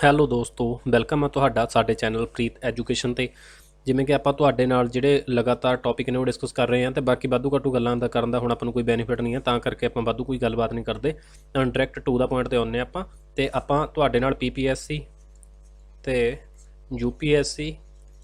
Hello ਦੋਸਤੋ, welcome ਹੈ ਤੁਹਾਡਾ ਸਾਡੇ ਚੈਨਲ ਪ੍ਰੀਤ ਐਜੂਕੇਸ਼ਨ 'ਤੇ। ਜਿਵੇਂ ਕਿ ਆਪਾਂ ਤੁਹਾਡੇ ਨਾਲ ਜਿਹੜੇ ਲਗਾਤਾਰ ਟੌਪਿਕ ਨੇ ਉਹ ਡਿਸਕਸ ਕਰ ਰਹੇ ਹਾਂ, ਅਤੇ ਬਾਕੀ ਵਾਧੂ ਘੱਟੂ ਗੱਲਾਂ ਦਾ ਕਰਨ ਦਾ ਹੁਣ ਆਪਾਂ ਨੂੰ ਕੋਈ ਬੈਨੀਫਿਟ ਨਹੀਂ ਹੈ, ਤਾਂ ਕਰਕੇ ਆਪਾਂ ਵਾਧੂ ਕੋਈ ਗੱਲਬਾਤ ਨਹੀਂ ਕਰਦੇ। ਡਾਇਰੈਕਟ ਟੂ ਦਾ ਪੁਆਇੰਟ 'ਤੇ ਆਉਂਦੇ ਆਪਾਂ। ਅਤੇ ਆਪਾਂ ਤੁਹਾਡੇ ਨਾਲ PPSC ਅਤੇ UPSC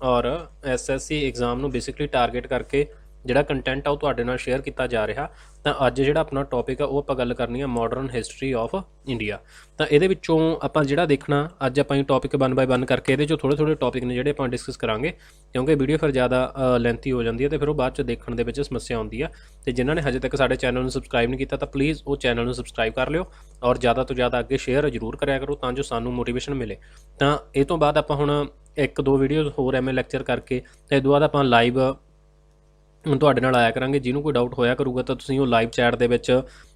ਔਰ SSC ਐਗਜ਼ਾਮ ਨੂੰ ਬੇਸਿਕਲੀ ਟਾਰਗੇਟ ਕਰਕੇ ਜਿਹੜਾ ਕੰਟੈਂਟ ਆ ਉਹ ਤੁਹਾਡੇ ਨਾਲ ਸ਼ੇਅਰ ਕੀਤਾ ਜਾ ਰਿਹਾ। ਤਾਂ ਅੱਜ ਜਿਹੜਾ ਆਪਣਾ ਟੌਪਿਕ ਆ ਉਹ ਆਪਾਂ ਗੱਲ ਕਰਨੀ ਆ ਮਾਡਰਨ ਹਿਸਟਰੀ ਆਫ ਇੰਡੀਆ। ਤਾਂ ਇਹਦੇ ਵਿੱਚੋਂ ਆਪਾਂ ਜਿਹੜਾ ਦੇਖਣਾ ਅੱਜ ਆਪਾਂ ਟੌਪਿਕ 1 ਬਾਏ 1 ਕਰਕੇ ਇਹਦੇ 'ਚੋਂ ਥੋੜ੍ਹੇ ਟੌਪਿਕ ਨੇ ਜਿਹੜੇ ਆਪਾਂ ਡਿਸਕਸ ਕਰਾਂਗੇ, ਕਿਉਂਕਿ ਵੀਡੀਓ ਫਿਰ ਜ਼ਿਆਦਾ ਲੈਂਥੀ ਹੋ ਜਾਂਦੀ ਹੈ ਅਤੇ ਫਿਰ ਉਹ ਬਾਅਦ 'ਚ ਦੇਖਣ ਦੇ ਵਿੱਚ ਸਮੱਸਿਆ ਆਉਂਦੀ ਆ। ਅਤੇ ਜਿਨ੍ਹਾਂ ਨੇ ਹਜੇ ਤੱਕ ਸਾਡੇ ਚੈਨਲ ਨੂੰ ਸਬਸਕ੍ਰਾਈਬ ਨਹੀਂ ਕੀਤਾ ਤਾਂ ਪਲੀਜ਼ ਉਹ ਚੈਨਲ ਨੂੰ ਸਬਸਕ੍ਰਾਈਬ ਕਰ ਲਿਓ ਔਰ ਜ਼ਿਆਦਾ ਤੋਂ ਜ਼ਿਆਦਾ ਅੱਗੇ ਸ਼ੇਅਰ ਜ਼ਰੂਰ ਕਰਿਆ ਕਰੋ ਤਾਂ ਜੋ ਸਾਨੂੰ ਮੋਟੀਵੇਸ਼ਨ ਮਿਲੇ। ਤਾਂ ਇਹ ਤੋਂ ਬਾਅਦ ਆਪਾਂ ਹੁਣ 1-2 ਵੀਡੀਓਜ਼ ਹੋਰ MA ਲੈਕਚਰ ਕਰਕੇ ਅਤੇ ਇਹ ਤੋਂ ਬਾਅਦ ਆਪਾਂ ਲਾਈਵ ਤੁਹਾਡੇ ਨਾਲ ਆਇਆ ਕਰਾਂਗੇ। ਜਿਹਨੂੰ ਕੋਈ ਡਾਊਟ ਹੋਇਆ ਕਰੂਗਾ ਤਾਂ ਤੁਸੀਂ ਉਹ ਲਾਈਵ ਚੈਟ ਦੇ ਵਿੱਚ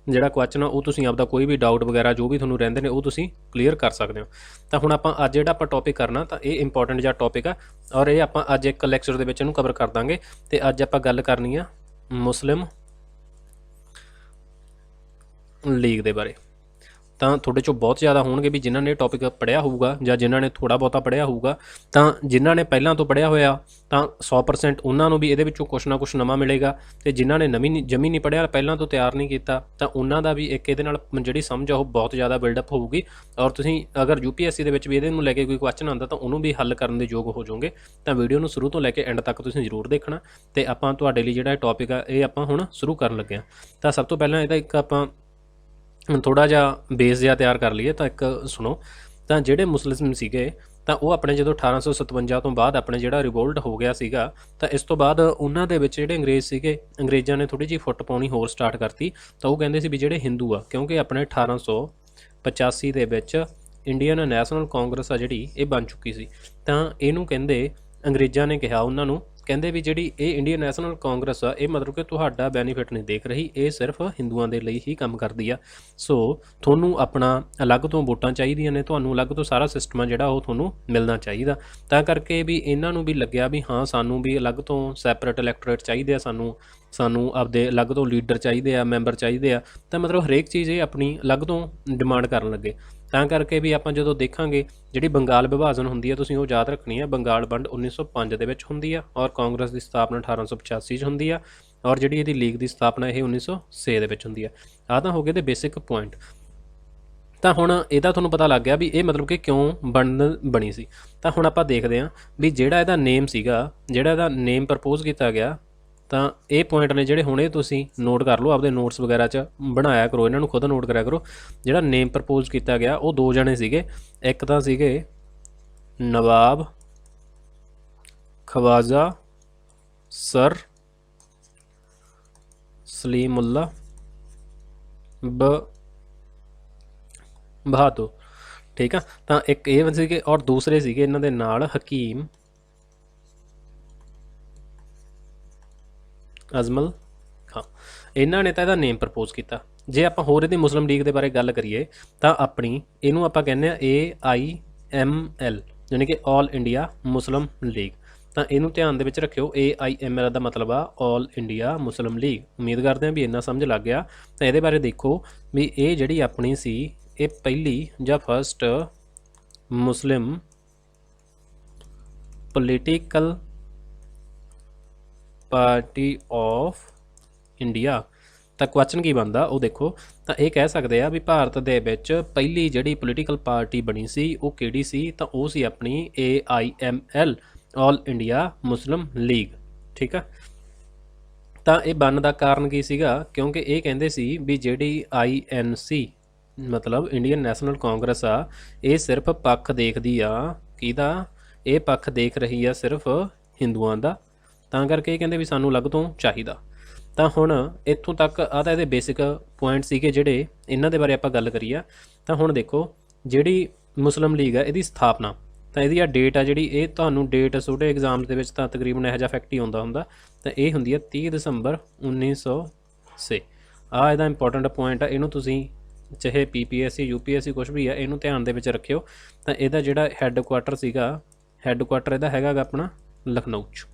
ਜਿਹੜਾ ਕੁਐਸਚਨ ਆ ਉਹ ਤੁਸੀਂ ਆਪਦਾ ਕੋਈ ਵੀ ਡਾਊਟ ਵਗੈਰਾ ਜੋ ਵੀ ਤੁਹਾਨੂੰ ਰਹਿੰਦੇ ਨੇ ਉਹ ਤੁਸੀਂ ਕਲੀਅਰ ਕਰ ਸਕਦੇ ਹੋ। ਤਾਂ ਹੁਣ ਆਪਾਂ ਅੱਜ ਜਿਹੜਾ ਆਪਾਂ ਟੌਪਿਕ ਕਰਨਾ ਤਾਂ ਇਹ ਇੰਪੋਰਟੈਂਟ ਜਿਹਾ ਟੌਪਿਕ ਆ ਔਰ ਇਹ ਆਪਾਂ ਅੱਜ ਇੱਕ ਲੈਕਚਰ ਦੇ ਵਿੱਚ ਇਹਨੂੰ ਕਵਰ ਕਰ ਦਾਂਗੇ। ਅਤੇ ਅੱਜ ਆਪਾਂ ਗੱਲ ਕਰਨੀ ਆ ਮੁਸਲਿਮ ਲੀਗ ਦੇ ਬਾਰੇ। ਤਾਂ ਤੁਹਾਡੇ 'ਚੋਂ ਬਹੁਤ ਜ਼ਿਆਦਾ ਹੋਣਗੇ ਵੀ ਜਿਨ੍ਹਾਂ ਨੇ ਟੌਪਿਕ ਪੜ੍ਹਿਆ ਹੋਊਗਾ ਜਾਂ ਜਿਨ੍ਹਾਂ ਨੇ ਥੋੜ੍ਹਾ ਬਹੁਤਾ ਪੜ੍ਹਿਆ ਹੋਊਗਾ। ਤਾਂ ਜਿਨ੍ਹਾਂ ਨੇ ਪਹਿਲਾਂ ਤੋਂ ਪੜ੍ਹਿਆ ਹੋਇਆ ਤਾਂ 100% ਉਹਨਾਂ ਨੂੰ ਵੀ ਇਹਦੇ ਵਿੱਚੋਂ ਕੁਛ ਨਾ ਕੁਛ ਨਵਾਂ ਮਿਲੇਗਾ। ਅਤੇ ਜਿਨ੍ਹਾਂ ਨੇ ਜਮੀ ਨਹੀਂ ਪੜ੍ਹਿਆ, ਪਹਿਲਾਂ ਤੋਂ ਤਿਆਰ ਨਹੀਂ ਕੀਤਾ, ਤਾਂ ਉਹਨਾਂ ਦਾ ਵੀ ਇੱਕ ਇਹਦੇ ਨਾਲ ਜਿਹੜੀ ਸਮਝ ਆ ਉਹ ਬਹੁਤ ਜ਼ਿਆਦਾ ਬਿਲਡਅਪ ਹੋਊਗੀ। ਔਰ ਤੁਸੀਂ ਅਗਰ UPSC ਦੇ ਵਿੱਚ ਵੀ ਇਹਦੇ ਨੂੰ ਲੈ ਕੇ ਕੋਈ ਕੁਐਸਚਨ ਆਉਂਦਾ ਤਾਂ ਉਹਨੂੰ ਵੀ ਹੱਲ ਕਰਨ ਦੇ ਯੋਗ ਹੋ ਜਾਓਗੇ। ਤਾਂ ਵੀਡੀਓ ਨੂੰ ਸ਼ੁਰੂ ਤੋਂ ਲੈ ਕੇ ਐਂਡ ਤੱਕ ਤੁਸੀਂ ਜ਼ਰੂਰ ਦੇਖਣਾ। ਅਤੇ ਆਪਾਂ ਤੁਹਾਡੇ ਲਈ ਜਿਹੜਾ ਟੌਪਿਕ ਆ ਇਹ ਆਪਾਂ ਹੁਣ ਸ਼ੁਰੂ ਕਰਨ ਲੱਗੇ ਹਾਂ। ਤਾਂ ਸਭ ਤੋਂ ਪਹਿਲਾਂ ਇਹਦਾ ਇੱਕ ਆਪਾਂ ਥੋੜ੍ਹਾ ਜਿਹਾ ਬੇਸ ਜਿਹਾ ਤਿਆਰ ਕਰ ਲਈਏ। ਤਾਂ ਇੱਕ ਸੁਣੋ, ਤਾਂ ਜਿਹੜੇ ਮੁਸਲਿਮ ਸੀਗੇ ਤਾਂ ਉਹ ਆਪਣੇ ਜਦੋਂ 1857 ਤੋਂ ਬਾਅਦ ਆਪਣੇ ਜਿਹੜਾ ਰਿਵੋਲਟ ਹੋ ਗਿਆ ਸੀਗਾ, ਤਾਂ ਇਸ ਤੋਂ ਬਾਅਦ ਉਹਨਾਂ ਦੇ ਵਿੱਚ ਜਿਹੜੇ ਅੰਗਰੇਜ਼ ਸੀਗੇ, ਅੰਗਰੇਜ਼ਾਂ ਨੇ ਥੋੜ੍ਹੀ ਜਿਹੀ ਫੁੱਟ ਪਾਉਣੀ ਹੋਰ ਸਟਾਰਟ ਕਰਤੀ। ਤਾਂ ਉਹ ਕਹਿੰਦੇ ਸੀ ਵੀ ਜਿਹੜੇ ਹਿੰਦੂ ਆ, ਕਿਉਂਕਿ ਆਪਣੇ 1885 ਦੇ ਵਿੱਚ ਇੰਡੀਅਨ ਨੈਸ਼ਨਲ ਕਾਂਗਰਸ ਆ ਜਿਹੜੀ ਇਹ ਬਣ ਚੁੱਕੀ ਸੀ। ਤਾਂ ਇਹਨੂੰ ਕਹਿੰਦੇ, ਅੰਗਰੇਜ਼ਾਂ ਨੇ ਕਿਹਾ ਉਹਨਾਂ ਨੂੰ, ਕਹਿੰਦੇ ਵੀ ਜਿਹੜੀ ਇਹ ਇੰਡੀਅਨ ਨੈਸ਼ਨਲ ਕਾਂਗਰਸ ਆ ਇਹ ਮਤਲਬ ਕਿ ਤੁਹਾਡਾ ਬੈਨੀਫਿਟ ਨਹੀਂ ਦੇਖ ਰਹੀ, ਇਹ ਸਿਰਫ ਹਿੰਦੂਆਂ ਦੇ ਲਈ ਹੀ ਕੰਮ ਕਰਦੀ ਆ। ਸੋ ਤੁਹਾਨੂੰ ਆਪਣਾ ਅਲੱਗ ਤੋਂ ਵੋਟਾਂ ਚਾਹੀਦੀਆਂ ਨੇ, ਤੁਹਾਨੂੰ ਅਲੱਗ ਤੋਂ ਸਾਰਾ ਸਿਸਟਮ ਆ ਜਿਹੜਾ ਉਹ ਤੁਹਾਨੂੰ ਮਿਲਣਾ ਚਾਹੀਦਾ। ਤਾਂ ਕਰਕੇ ਵੀ ਇਹਨਾਂ ਨੂੰ ਵੀ ਲੱਗਿਆ ਵੀ ਹਾਂ ਸਾਨੂੰ ਵੀ ਅਲੱਗ ਤੋਂ ਸੈਪਰੇਟ ਇਲੈਕਟੋਰੇਟ ਚਾਹੀਦੇ ਆ, ਸਾਨੂੰ ਆਪਦੇ ਅਲੱਗ ਤੋਂ ਲੀਡਰ ਚਾਹੀਦੇ ਆ, ਮੈਂਬਰ ਚਾਹੀਦੇ ਆ। ਤਾਂ ਮਤਲਬ ਹਰੇਕ ਚੀਜ਼ ਇਹ ਆਪਣੀ ਅਲੱਗ ਤੋਂ ਡਿਮਾਂਡ ਕਰਨ ਲੱਗੇ। ਤਾਂ ਕਰਕੇ ਵੀ ਆਪਾਂ ਜਦੋਂ ਦੇਖਾਂਗੇ ਜਿਹੜੀ ਬੰਗਾਲ ਵਿਭਾਜਨ ਹੁੰਦੀ ਹੈ, ਤੁਸੀਂ ਉਹ ਯਾਦ ਰੱਖਣੀ ਹੈ। ਬੰਗਾਲ ਵੰਡ 1905 ਦੇ ਵਿੱਚ ਹੁੰਦੀ ਆ ਔਰ ਕਾਂਗਰਸ ਦੀ ਸਥਾਪਨਾ 1885 'ਚ ਹੁੰਦੀ ਆ ਔਰ ਜਿਹੜੀ ਇਹਦੀ ਲੀਗ ਦੀ ਸਥਾਪਨਾ ਇਹ 1906 ਦੇ ਵਿੱਚ ਹੁੰਦੀ ਆ। ਆਹ ਤਾਂ ਹੋ ਗਏ ਤੇ ਬੇਸਿਕ ਪੁਆਇੰਟ। ਤਾਂ ਹੁਣ ਇਹਦਾ ਤੁਹਾਨੂੰ ਪਤਾ ਲੱਗ ਗਿਆ ਵੀ ਇਹ ਮਤਲਬ ਕਿ ਕਿਉਂ ਬਣੀ ਸੀ। ਤਾਂ ਹੁਣ ਆਪਾਂ ਦੇਖਦੇ ਹਾਂ ਵੀ ਜਿਹੜਾ ਇਹਦਾ ਨੇਮ ਸੀਗਾ, ਜਿਹੜਾ ਇਹਦਾ ਨੇਮ ਪ੍ਰਪੋਜ਼ ਕੀਤਾ ਗਿਆ, ਤਾਂ ਇਹ ਪੁਆਇੰਟ ਨੇ ਜਿਹੜੇ ਹੁਣ ਇਹ ਤੁਸੀਂ ਨੋਟ ਕਰ ਲਓ ਆਪਦੇ ਨੋਟਸ ਵਗੈਰਾ 'ਚ ਬਣਾਇਆ ਕਰੋ, ਇਹਨਾਂ ਨੂੰ ਖੁਦ ਨੋਟ ਕਰਿਆ ਕਰੋ। ਜਿਹੜਾ ਨੇਮ ਪ੍ਰਪੋਜ਼ ਕੀਤਾ ਗਿਆ ਉਹ 2 ਜਣੇ ਸੀਗੇ। ਇੱਕ ਤਾਂ ਸੀਗੇ ਨਵਾਬ ਖਵਾਜਾ ਸਰ ਸਲੀਮੁੱਲਾ ਬਹਾਦੁਰ, ਠੀਕ ਆ। ਤਾਂ ਇੱਕ ਇਹ ਸੀਗੇ ਔਰ ਦੂਸਰੇ ਸੀਗੇ ਇਹਨਾਂ ਦੇ ਨਾਲ ਹਕੀਮ ਅਜ਼ਮਲ ਖਾਂ। ਇਹਨਾਂ ਨੇ ਤਾਂ ਇਹਦਾ ਨੇਮ ਪ੍ਰਪੋਜ਼ ਕੀਤਾ। ਜੇ ਆਪਾਂ ਹੋਰ ਇਹਦੀ ਮੁਸਲਿਮ ਲੀਗ ਦੇ ਬਾਰੇ ਗੱਲ ਕਰੀਏ ਤਾਂ ਆਪਣੀ ਇਹਨੂੰ ਆਪਾਂ ਕਹਿੰਦੇ ਹਾਂ AIML, ਯਾਨੀ ਕਿ ਆਲ ਇੰਡੀਆ ਮੁਸਲਿਮ ਲੀਗ। ਤਾਂ ਇਹਨੂੰ ਧਿਆਨ ਦੇ ਵਿੱਚ ਰੱਖਿਓ, AIML ਦਾ ਮਤਲਬ ਆ ਆਲ ਇੰਡੀਆ ਮੁਸਲਿਮ ਲੀਗ। ਉਮੀਦ ਕਰਦੇ ਹਾਂ ਵੀ ਇੰਨਾ ਸਮਝ ਲੱਗ ਗਿਆ। ਤਾਂ ਇਹਦੇ ਬਾਰੇ ਦੇਖੋ ਵੀ ਇਹ ਜਿਹੜੀ ਆਪਣੀ ਸੀ ਇਹ ਪਹਿਲੀ ਜਾਂ first Muslim political party of India. ਤਾਂ ਕੁਐਸਚਨ ਕੀ ਬਣਦਾ ਉਹ ਦੇਖੋ। ਤਾਂ ਇਹ ਕਹਿ ਸਕਦੇ ਆ ਵੀ ਭਾਰਤ ਦੇ ਵਿੱਚ ਪਹਿਲੀ ਜਿਹੜੀ ਪੋਲੀਟੀਕਲ ਪਾਰਟੀ ਬਣੀ ਸੀ ਉਹ ਕਿਹੜੀ ਸੀ, ਤਾਂ ਉਹ ਸੀ ਆਪਣੀ AIML all India Muslim League, ਠੀਕ ਆ। ਤਾਂ ਇਹ ਬਣਨ ਦਾ ਕਾਰਨ ਕੀ ਸੀਗਾ, ਕਿਉਂਕਿ ਇਹ ਕਹਿੰਦੇ ਸੀ ਵੀ ਜਿਹੜੀ INC ਮਤਲਬ ਇੰਡੀਅਨ ਨੈਸ਼ਨਲ ਕਾਂਗਰਸ ਆ ਇਹ ਸਿਰਫ ਪੱਖ ਦੇਖਦੀ ਆ, ਕਿਹਦਾ? ਇਹ ਪੱਖ ਦੇਖ ਰਹੀ ਆ ਸਿਰਫ ਹਿੰਦੂਆਂ ਦਾ। ਤਾਂ ਕਰਕੇ ਇਹ ਕਹਿੰਦੇ ਵੀ ਸਾਨੂੰ ਅਲੱਗ ਤੋਂ ਚਾਹੀਦਾ। ਤਾਂ ਹੁਣ ਇੱਥੋਂ ਤੱਕ ਆਹ ਤਾਂ ਇਹਦੇ ਬੇਸਿਕ ਪੁਆਇੰਟ ਸੀਗੇ ਜਿਹੜੇ ਇਹਨਾਂ ਦੇ ਬਾਰੇ ਆਪਾਂ ਗੱਲ ਕਰੀਏ। ਤਾਂ ਹੁਣ ਦੇਖੋ ਜਿਹੜੀ ਮੁਸਲਿਮ ਲੀਗ ਆ ਇਹਦੀ ਸਥਾਪਨਾ, ਤਾਂ ਇਹਦੀ ਆ ਡੇਟ ਆ ਜਿਹੜੀ, ਇਹ ਤੁਹਾਨੂੰ ਡੇਟ ਛੋਟੇ ਐਗਜ਼ਾਮ ਦੇ ਵਿੱਚ ਤਾਂ ਤਕਰੀਬਨ ਇਹੋ ਜਿਹਾ ਫੈਕਟ ਹੀ ਆਉਂਦਾ ਹੁੰਦਾ। ਤਾਂ ਇਹ ਹੁੰਦੀ ਆ 30 ਦਸੰਬਰ 1906। ਆਹ ਇਹਦਾ ਇੰਪੋਰਟੈਂਟ ਪੁਆਇੰਟ ਆ, ਇਹਨੂੰ ਤੁਸੀਂ ਚਾਹੇ PPSC UPSC ਕੁਛ ਵੀ ਆ ਇਹਨੂੰ ਧਿਆਨ ਦੇ ਵਿੱਚ ਰੱਖਿਓ। ਤਾਂ ਇਹਦਾ ਜਿਹੜਾ ਹੈੱਡ ਕੁਆਟਰ ਸੀਗਾ, ਹੈੱਡ ਕੁਆਟਰ ਇਹਦਾ ਹੈਗਾ ਆਪਣਾ ਲਖਨਊ 'ਚ,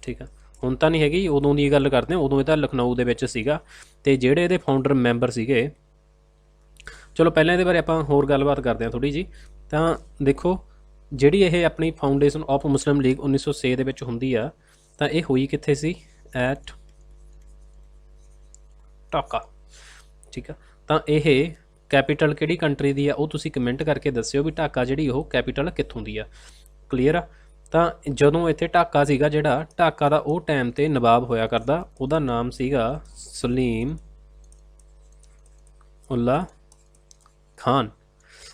ਠੀਕ ਆ। ਹੁਣ ਤਾਂ ਨਹੀਂ ਹੈਗੀ, ਉਦੋਂ ਦੀ ਗੱਲ ਕਰਦੇ ਹਾਂ, ਉਦੋਂ ਇਹਦਾ ਲਖਨਊ ਦੇ ਵਿੱਚ ਸੀਗਾ। ਅਤੇ ਜਿਹੜੇ ਇਹਦੇ ਫਾਊਂਡਰ ਮੈਂਬਰ ਸੀਗੇ ਚਲੋ ਪਹਿਲਾਂ ਇਹਦੇ ਬਾਰੇ ਆਪਾਂ ਹੋਰ ਗੱਲਬਾਤ ਕਰਦੇ ਹਾਂ ਥੋੜ੍ਹੀ ਜੀ। ਤਾਂ ਦੇਖੋ ਜਿਹੜੀ ਇਹ ਆਪਣੀ ਫਾਊਂਡੇਸ਼ਨ ਆਫ ਮੁਸਲਿਮ ਲੀਗ 1906 ਦੇ ਵਿੱਚ ਹੁੰਦੀ ਆ, ਤਾਂ ਇਹ ਹੋਈ ਕਿੱਥੇ ਸੀ? ਐਟ ਢਾਕਾ। ਠੀਕ ਆ, ਤਾਂ ਇਹ ਕੈਪੀਟਲ ਕਿਹੜੀ ਕੰਟਰੀ ਦੀ ਆ ਉਹ ਤੁਸੀਂ ਕਮੈਂਟ ਕਰਕੇ ਦੱਸਿਓ ਵੀ ਢਾਕਾ ਜਿਹੜੀ ਉਹ ਕੈਪੀਟਲ ਕਿੱਥੋਂ ਦੀ ਆ। ਕਲੀਅਰ ਆ? ਤਾਂ ਜਦੋਂ ਇੱਥੇ ਢਾਕਾ ਸੀਗਾ, ਜਿਹੜਾ ਢਾਕਾ ਦਾ ਉਹ ਟਾਈਮ ਤੇ ਨਵਾਬ ਹੋਇਆ ਕਰਦਾ, ਉਹਦਾ ਨਾਮ ਸੀਗਾ ਸਲੀਮ ਉੱਲਾ ਖਾਨ।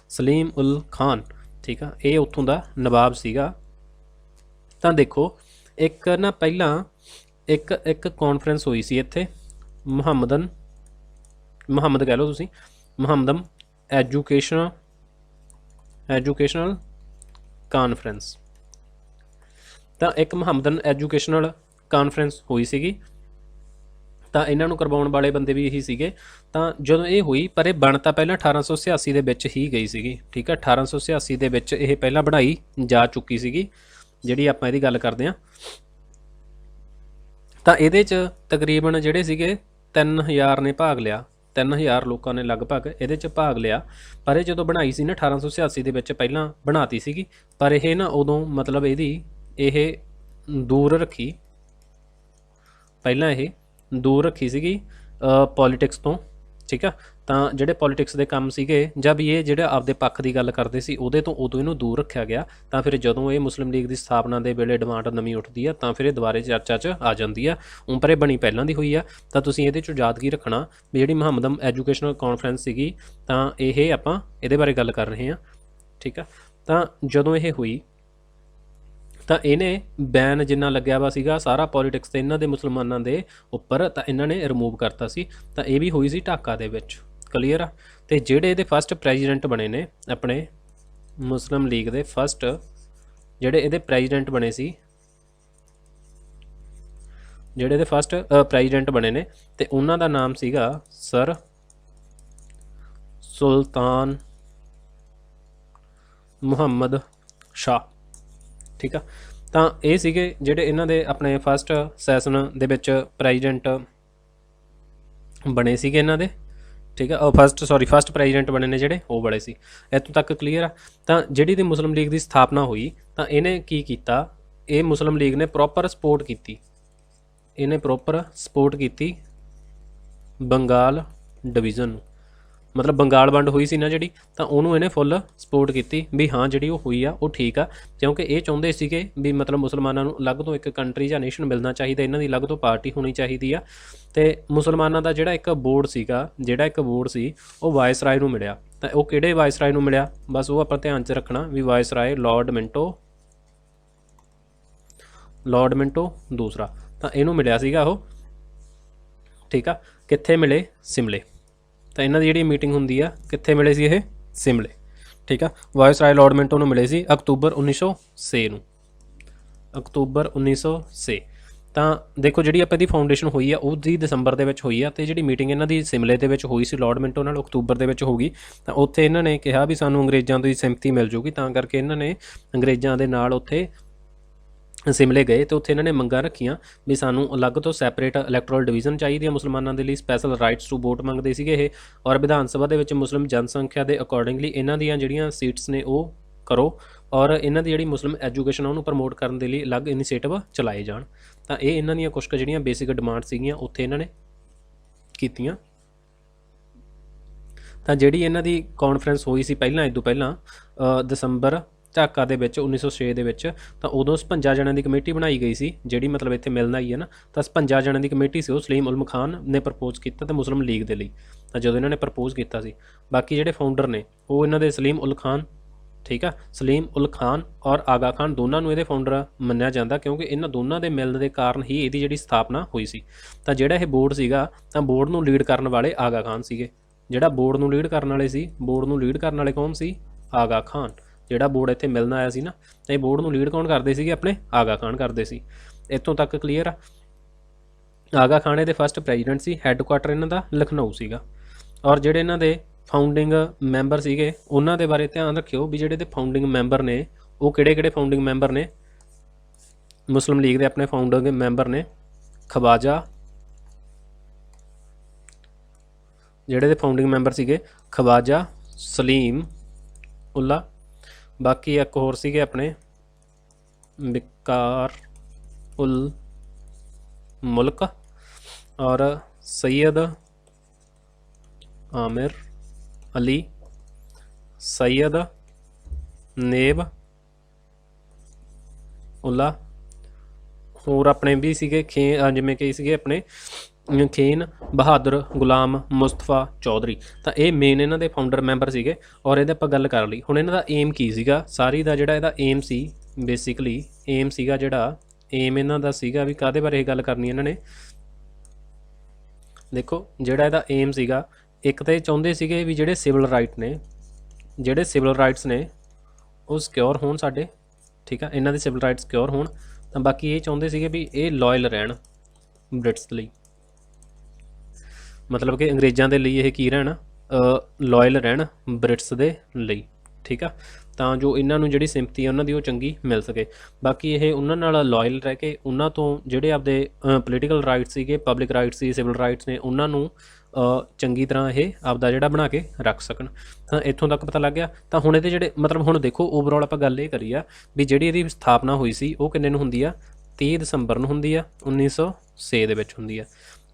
ਸਲੀਮ ਉਲ ਖਾਨ, ਠੀਕ ਆ, ਇਹ ਉੱਥੋਂ ਦਾ ਨਵਾਬ ਸੀਗਾ। ਤਾਂ ਦੇਖੋ ਇੱਕ ਨਾ ਪਹਿਲਾਂ ਇੱਕ ਕਾਨਫਰੰਸ ਹੋਈ ਸੀ ਇੱਥੇ, ਮੁਹੰਮਦ ਕਹਿ ਲਓ ਤੁਸੀਂ, ਮੁਹੰਮਦਨ ਐਜੂਕੇਸ਼ਨਲ ਕਾਨਫਰੰਸ। ਤਾਂ ਇੱਕ ਮੁਹੰਮਦਨ ਐਜੂਕੇਸ਼ਨਲ ਕਾਨਫਰੰਸ ਹੋਈ ਸੀਗੀ, ਤਾਂ ਇਹਨਾਂ ਨੂੰ ਕਰਵਾਉਣ ਵਾਲੇ ਬੰਦੇ ਵੀ ਇਹੀ ਸੀਗੇ। ਤਾਂ ਜਦੋਂ ਇਹ ਹੋਈ, ਪਰ ਇਹ ਬਣ ਤਾਂ ਪਹਿਲਾਂ 1886 ਦੇ ਵਿੱਚ ਹੀ ਗਈ ਸੀਗੀ। ਠੀਕ ਆ, 1886 ਦੇ ਵਿੱਚ ਇਹ ਪਹਿਲਾਂ ਬਣਾਈ ਜਾ ਚੁੱਕੀ ਸੀਗੀ, ਜਿਹੜੀ ਆਪਾਂ ਇਹਦੀ ਗੱਲ ਕਰਦੇ ਹਾਂ। ਤਾਂ ਇਹਦੇ 'ਚ ਤਕਰੀਬਨ ਜਿਹੜੇ ਸੀਗੇ 3000 ਨੇ ਭਾਗ ਲਿਆ, 3000 ਲੋਕਾਂ ਨੇ ਲਗਭਗ ਇਹਦੇ 'ਚ ਭਾਗ ਲਿਆ। ਪਰ ਇਹ ਜਦੋਂ ਬਣਾਈ ਸੀ ਨਾ 1886 ਦੇ ਵਿੱਚ ਪਹਿਲਾਂ ਬਣਾਤੀ ਸੀਗੀ, ਪਰ ਇਹ ਨਾ ਉਦੋਂ ਮਤਲਬ ਇਹਦੀ ਇਹ ਦੂਰ ਰੱਖੀ, ਪਹਿਲਾਂ ਇਹ ਦੂਰ ਰੱਖੀ ਸੀਗੀ ਪੋਲੀਟਿਕਸ ਤੋਂ। ਠੀਕ ਆ, ਤਾਂ ਜਿਹੜੇ ਪੋਲੀਟਿਕਸ ਦੇ ਕੰਮ ਸੀਗੇ ਜਾਂ ਵੀ ਇਹ ਜਿਹੜੇ ਆਪਦੇ ਪੱਖ ਦੀ ਗੱਲ ਕਰਦੇ ਸੀ, ਉਹਦੇ ਤੋਂ ਉਦੋਂ ਇਹਨੂੰ ਦੂਰ ਰੱਖਿਆ ਗਿਆ। ਤਾਂ ਫਿਰ ਜਦੋਂ ਇਹ ਮੁਸਲਿਮ ਲੀਗ ਦੀ ਸਥਾਪਨਾ ਦੇ ਵੇਲੇ ਡਿਮਾਂਡ ਨਵੀਂ ਉੱਠਦੀ ਆ, ਤਾਂ ਫਿਰ ਇਹ ਦੁਬਾਰੇ ਚਰਚਾ 'ਚ ਆ ਜਾਂਦੀ ਆ। ਪਰ ਇਹ ਬਣੀ ਪਹਿਲਾਂ ਦੀ ਹੋਈ ਆ। ਤਾਂ ਤੁਸੀਂ ਇਹਦੇ 'ਚੋਂ ਯਾਦਗੀ ਰੱਖਣਾ ਵੀ ਜਿਹੜੀ ਮੁਹੰਮਦਨ ਐਜੂਕੇਸ਼ਨਲ ਕਾਨਫਰੰਸ ਸੀਗੀ, ਤਾਂ ਇਹ ਆਪਾਂ ਇਹਦੇ ਬਾਰੇ ਗੱਲ ਕਰ ਰਹੇ ਹਾਂ। ਠੀਕ ਆ, ਤਾਂ ਜਦੋਂ ਇਹ ਹੋਈ ਤਾਂ ਇਹਨੇ ਬੈਨ ਜਿੰਨਾ ਲੱਗਿਆ ਵਾ ਸੀਗਾ ਸਾਰਾ ਪੋਲੀਟਿਕਸ ਤੇ ਇਹਨਾਂ ਦੇ ਮੁਸਲਮਾਨਾਂ ਦੇ ਉੱਪਰ, ਤਾਂ ਇਹਨਾਂ ਨੇ ਰਿਮੂਵ ਕਰਤਾ ਸੀ। ਤਾਂ ਇਹ ਵੀ ਹੋਈ ਸੀ ਢਾਕਾ ਦੇ ਵਿੱਚ। ਕਲੀਅਰ ਆ? ਤੇ ਜਿਹੜੇ ਇਹਦੇ ਫਸਟ ਪ੍ਰੈਜ਼ੀਡੈਂਟ ਬਣੇ ਨੇ ਆਪਣੇ ਮੁਸਲਿਮ ਲੀਗ ਦੇ, ਫਸਟ ਜਿਹੜੇ ਇਹਦੇ ਪ੍ਰੈਜ਼ੀਡੈਂਟ ਬਣੇ ਸੀ, ਜਿਹੜੇ ਇਹਦੇ ਫਸਟ ਪ੍ਰੈਜ਼ੀਡੈਂਟ ਬਣੇ ਨੇ, ਤੇ ਉਹਨਾਂ ਦਾ ਨਾਮ ਸੀਗਾ ਸਰ ਸੁਲਤਾਨ ਮੁਹੰਮਦ ਸ਼ਾਹ। ਠੀਕ ਆ, ਤਾਂ ਇਹ ਸੀਗੇ ਜਿਹੜੇ ਇਹਨਾਂ ਦੇ ਆਪਣੇ ਫਸਟ ਸੈਸ਼ਨ ਦੇ ਵਿੱਚ ਪ੍ਰੈਜ਼ੀਡੈਂਟ ਬਣੇ ਸੀਗੇ ਇਹਨਾਂ ਦੇ। ਠੀਕ ਆ, ਫਸਟ ਪ੍ਰੈਜ਼ੀਡੈਂਟ ਬਣੇ ਨੇ ਜਿਹੜੇ, ਉਹ ਬੜੇ ਸੀ। ਇੱਥੋਂ ਤੱਕ ਕਲੀਅਰ ਆ? ਤਾਂ ਜਿਹੜੀ ਦੀ ਮੁਸਲਿਮ ਲੀਗ ਦੀ ਸਥਾਪਨਾ ਹੋਈ, ਤਾਂ ਇਹਨੇ ਕੀ ਕੀਤਾ, ਇਹ ਮੁਸਲਿਮ ਲੀਗ ਨੇ ਪ੍ਰੋਪਰ ਸਪੋਰਟ ਕੀਤੀ, ਇਹਨੇ ਪ੍ਰੋਪਰ ਸਪੋਰਟ ਕੀਤੀ ਬੰਗਾਲ ਡਿਵੀਜ਼ਨ ਨੂੰ। ਮਤਲਬ ਬੰਗਾਲ ਵੰਡ ਹੋਈ ਸੀ ਨਾ ਜਿਹੜੀ, ਤਾਂ ਉਹਨੂੰ ਇਹਨੇ ਫੁੱਲ ਸਪੋਰਟ ਕੀਤੀ ਵੀ ਹਾਂ ਜਿਹੜੀ ਉਹ ਹੋਈ ਆ ਉਹ ਠੀਕ ਆ, ਕਿਉਂਕਿ ਇਹ ਚਾਹੁੰਦੇ ਸੀਗੇ ਵੀ ਮਤਲਬ ਮੁਸਲਮਾਨਾਂ ਨੂੰ ਅਲੱਗ ਤੋਂ ਇੱਕ ਕੰਟਰੀ ਜਾਂ ਨੇਸ਼ਨ ਮਿਲਣਾ ਚਾਹੀਦਾ, ਇਹਨਾਂ ਦੀ ਅਲੱਗ ਤੋਂ ਪਾਰਟੀ ਹੋਣੀ ਚਾਹੀਦੀ ਆ। ਤੇ ਮੁਸਲਮਾਨਾਂ ਦਾ ਜਿਹੜਾ ਇੱਕ ਬੋਰਡ ਸੀਗਾ, ਉਹ ਵਾਇਸਰਾਏ ਨੂੰ ਮਿਲਿਆ। ਤਾਂ ਉਹ ਕਿਹੜੇ ਵਾਇਸਰਾਏ ਨੂੰ ਮਿਲਿਆ, ਬਸ ਉਹ ਆਪਾਂ ਧਿਆਨ 'ਚ ਰੱਖਣਾ ਵੀ ਵਾਇਸਰਾਏ ਲਾਰਡ ਮਿੰਟੋ ਦੂਸਰਾ, ਤਾਂ ਇਹਨੂੰ ਮਿਲਿਆ ਸੀਗਾ ਉਹ। ਠੀਕ ਆ, ਕਿੱਥੇ ਮਿਲੇ? ਸਿਮਲੇ। ਤਾਂ ਇਹਨਾਂ ਦੀ ਜਿਹੜੀ ਮੀਟਿੰਗ ਹੁੰਦੀ ਆ, ਕਿੱਥੇ ਮਿਲੇ ਸੀ ਇਹ? ਸਿਮਲੇ। ਠੀਕ ਆ, ਵਾਇਸਰਾਏ ਲਾਰਡ ਮਿੰਟੋ ਨੂੰ ਮਿਲੇ ਸੀ ਅਕਤੂਬਰ 1906 ਨੂੰ, ਅਕਤੂਬਰ 1906। ਤਾਂ ਦੇਖੋ ਜਿਹੜੀ ਆਪਾਂ ਇਹਦੀ ਫਾਊਂਡੇਸ਼ਨ ਹੋਈ ਆ ਉਹਦੀ ਦਸੰਬਰ ਦੇ ਵਿੱਚ ਹੋਈ ਆ, ਤੇ ਜਿਹੜੀ ਮੀਟਿੰਗ ਇਹਨਾਂ ਦੀ ਸਿਮਲੇ ਦੇ ਵਿੱਚ ਹੋਈ ਸੀ ਲਾਰਡ ਮਿੰਟੋ ਨਾਲ, ਅਕਤੂਬਰ ਦੇ ਵਿੱਚ ਹੋਊਗੀ। ਤਾਂ ਉੱਥੇ ਇਹਨਾਂ ਨੇ ਕਿਹਾ ਵੀ ਸਾਨੂੰ ਅੰਗਰੇਜ਼ਾਂ ਤੋਂ ਹੀ ਸਿੰਪਥੀ ਮਿਲ ਜੂਗੀ, ਤਾਂ ਕਰਕੇ ਇਹਨਾਂ ਨੇ ਅੰਗਰੇਜ਼ਾਂ ਦੇ ਨਾਲ ਉੱਥੇ ਸਿਮਲੇ ਗਏ, ਤੇ ਉੱਥੇ ਇਹਨਾਂ ਨੇ ਮੰਗਾਂ ਰੱਖੀਆਂ ਵੀ ਸਾਨੂੰ ਅਲੱਗ ਤੋਂ ਸੈਪਰੇਟ ਇਲੈਕਟੋਰਲ ਡਿਵੀਜ਼ਨ ਚਾਹੀਦੀ ਹੈ ਮੁਸਲਮਾਨਾਂ ਦੇ ਲਈ, ਸਪੈਸ਼ਲ ਰਾਈਟਸ ਟੂ ਵੋਟ ਮੰਗਦੇ ਸੀਗੇ ਇਹ, ਔਰ ਵਿਧਾਨ ਸਭਾ ਦੇ ਵਿੱਚ ਮੁਸਲਿਮ ਜਨਸੰਖਿਆ ਦੇ ਅਕੋਰਡਿੰਗਲੀ ਇਹਨਾਂ ਦੀਆਂ ਜਿਹੜੀਆਂ ਸੀਟਸ ਨੇ ਉਹ ਕਰੋ, ਔਰ ਇਹਨਾਂ ਦੀ ਜਿਹੜੀ ਮੁਸਲਿਮ ਐਜੂਕੇਸ਼ਨ ਆ ਉਹਨੂੰ ਪ੍ਰਮੋਟ ਕਰਨ ਦੇ ਲਈ ਅਲੱਗ ਇਨੀਸ਼ੀਏਟਿਵ ਚਲਾਏ ਜਾਣ। ਤਾਂ ਇਹ ਇਹਨਾਂ ਦੀਆਂ ਕੁਛ ਕੁ ਜਿਹੜੀਆਂ ਬੇਸਿਕ ਡਿਮਾਂਡ ਸੀਗੀਆਂ ਉੱਥੇ ਇਹਨਾਂ ਨੇ ਕੀਤੀਆਂ। ਤਾਂ ਜਿਹੜੀ ਇਹਨਾਂ ਦੀ ਕਾਨਫਰੰਸ ਹੋਈ ਸੀ ਪਹਿਲਾਂ, ਇਹ ਤੋਂ ਪਹਿਲਾਂ ਦਸੰਬਰ ਢਾਕਾ ਦੇ ਵਿੱਚ 1906 ਦੇ ਵਿੱਚ, ਤਾਂ ਉਦੋਂ 56 ਜਣਿਆਂ ਦੀ ਕਮੇਟੀ ਬਣਾਈ ਗਈ ਸੀ, ਜਿਹੜੀ ਮਤਲਬ ਇੱਥੇ ਮਿਲਣ ਆਈ ਹੈ ਨਾ। ਤਾਂ 56 ਜਣਿਆਂ ਦੀ ਕਮੇਟੀ ਸੀ, ਉਹ ਸਲੀਮ ਉਲ ਖਾਨ ਨੇ ਪ੍ਰਪੋਜ਼ ਕੀਤਾ ਤੇ ਮੁਸਲਿਮ ਲੀਗ ਦੇ ਲਈ। ਤਾਂ ਜਦੋਂ ਇਹਨਾਂ ਨੇ ਪ੍ਰਪੋਜ਼ ਕੀਤਾ ਸੀ, ਬਾਕੀ ਜਿਹੜੇ ਫਾਊਂਡਰ ਨੇ ਉਹ ਇਹਨਾਂ ਦੇ ਸਲੀਮ ਉਲ ਖਾਨ, ਠੀਕ ਆ, ਸਲੀਮ ਉਲ ਖਾਨ ਔਰ ਆਗਾ ਖਾਨ ਦੋਨਾਂ ਨੂੰ ਇਹਦੇ ਫਾਊਂਡਰ ਮੰਨਿਆ ਜਾਂਦਾ, ਕਿਉਂਕਿ ਇਹਨਾਂ ਦੋਨਾਂ ਦੇ ਮਿਲਣ ਦੇ ਕਾਰਨ ਹੀ ਇਹਦੀ ਜਿਹੜੀ ਸਥਾਪਨਾ ਹੋਈ ਸੀ। ਤਾਂ ਜਿਹੜਾ ਇਹ ਬੋਰਡ ਸੀਗਾ, ਤਾਂ ਬੋਰਡ ਨੂੰ ਲੀਡ ਕਰਨ ਵਾਲੇ ਆਗਾ ਖਾਨ ਸੀਗੇ। ਜਿਹੜਾ ਬੋਰਡ ਨੂੰ ਲੀਡ ਕਰਨ ਵਾਲੇ ਕੌਣ ਸੀ? ਆਗਾ ਖਾਨ। ਜਿਹੜਾ ਬੋਰਡ ਇੱਥੇ ਮਿਲਣ ਆਇਆ ਸੀ ਨਾ, ਤਾਂ ਇਹ ਬੋਰਡ ਨੂੰ ਲੀਡ ਕੌਣ ਕਰਦੇ ਸੀਗੇ? ਆਪਣੇ ਆਗਾ ਖਾਨ ਕਰਦੇ ਸੀ। ਇੱਥੋਂ ਤੱਕ ਕਲੀਅਰ ਆ? ਆਗਾ ਖਾਨ ਇਹਦੇ ਫਸਟ ਪ੍ਰੈਜ਼ੀਡੈਂਟ ਸੀ, ਹੈੱਡਕੁਆਟਰ ਇਹਨਾਂ ਦਾ ਲਖਨਊ ਸੀਗਾ। ਔਰ ਜਿਹੜੇ ਇਹਨਾਂ ਦੇ ਫਾਊਂਡਿੰਗ ਮੈਂਬਰ ਸੀਗੇ ਉਹਨਾਂ ਦੇ ਬਾਰੇ ਧਿਆਨ ਰੱਖਿਓ ਵੀ ਜਿਹੜੇ ਇਹਦੇ ਫਾਊਂਡਿੰਗ ਮੈਂਬਰ ਨੇ ਉਹ ਕਿਹੜੇ ਫਾਊਂਡਿੰਗ ਮੈਂਬਰ ਨੇ ਮੁਸਲਿਮ ਲੀਗ ਦੇ? ਆਪਣੇ ਫਾਊਂਡਿੰਗ ਮੈਂਬਰ ਨੇ ਖਵਾਜਾ, ਜਿਹੜੇ ਦੇ ਫਾਊਂਡਿੰਗ ਮੈਂਬਰ ਸੀਗੇ ਖਵਾਜਾ ਸਲੀਮ ਉੱਲਾ, ਬਾਕੀ ਇੱਕ ਹੋਰ ਸੀਗੇ ਆਪਣੇ ਵਿਕਾਰ ਉਲ ਮੁਲਕ ਔਰ ਸैयद आमिर अली, सैयद नेब उल्ला, होर अपने भी सीगे जिमें कि सीगे अपने खेन बहादुर गुलाम मुस्तफा चौधरी। तो ये मेन इन्हां दे फाउंडर मैंबर सीगे। और ये आपां गल कर लई, हुण इन्हां दा एम की सीगा, सारी दा जिहड़ा इहदा एम सी बेसिकली एम सीगा, जिहड़ा एम इन्हां दा सीगा भी काहदे बारे गल करनी इन्हां ने। देखो जिहड़ा इहदा एम सीगा, एक तो ये चाहुंदे सीगे भी जिहड़े सिविल राइट ने, जिहड़े सिविल राइट्स ने वो सिक्योर होण साडे, ठीक है, इन्हां दे सिविल राइट्स सिक्योर होण। तो बाकी ये चाहुंदे सीगे भी ये लॉयल रहण ब्रिट्स लई, मतलब कि अंग्रेज़ां दे लई ये की रहण, लॉयल रहण ब्रिट्स दे लई, ठीक है, ਤਾਂ ਜੋ ਇਹਨਾਂ ਨੂੰ ਜਿਹੜੀ ਸਿੰਪਥੀ ਹੈ ਉਹਨਾਂ ਦੀ ਉਹ ਚੰਗੀ ਮਿਲ ਸਕੇ। ਬਾਕੀ ਇਹ ਉਹਨਾਂ ਨਾਲ ਲੋਇਲ ਰਹਿ ਕੇ ਉਹਨਾਂ ਤੋਂ ਜਿਹੜੇ ਆਪਦੇ ਪੋਲੀਟੀਕਲ ਰਾਈਟਸ ਸੀਗੇ, ਪਬਲਿਕ ਰਾਈਟਸ ਸੀ, ਸਿਵਲ ਰਾਈਟਸ ਨੇ, ਉਹਨਾਂ ਨੂੰ ਚੰਗੀ ਤਰ੍ਹਾਂ ਇਹ ਆਪਦਾ ਜਿਹੜਾ ਬਣਾ ਕੇ ਰੱਖ ਸਕਣ। ਤਾਂ ਇੱਥੋਂ ਤੱਕ ਪਤਾ ਲੱਗ ਗਿਆ। ਤਾਂ ਹੁਣ ਇਹਦੇ ਜਿਹੜੇ ਮਤਲਬ ਹੁਣ ਦੇਖੋ ਓਵਰਆਲ ਆਪਾਂ ਗੱਲ ਇਹ ਕਰੀ ਆ ਵੀ ਜਿਹੜੀ ਇਹਦੀ ਸਥਾਪਨਾ ਹੋਈ ਸੀ ਉਹ ਕਿੰਨੇ ਨੂੰ ਹੁੰਦੀ ਆ, 30 ਦਸੰਬਰ ਨੂੰ ਹੁੰਦੀ ਆ 1906 ਦੇ ਵਿੱਚ ਹੁੰਦੀ ਆ।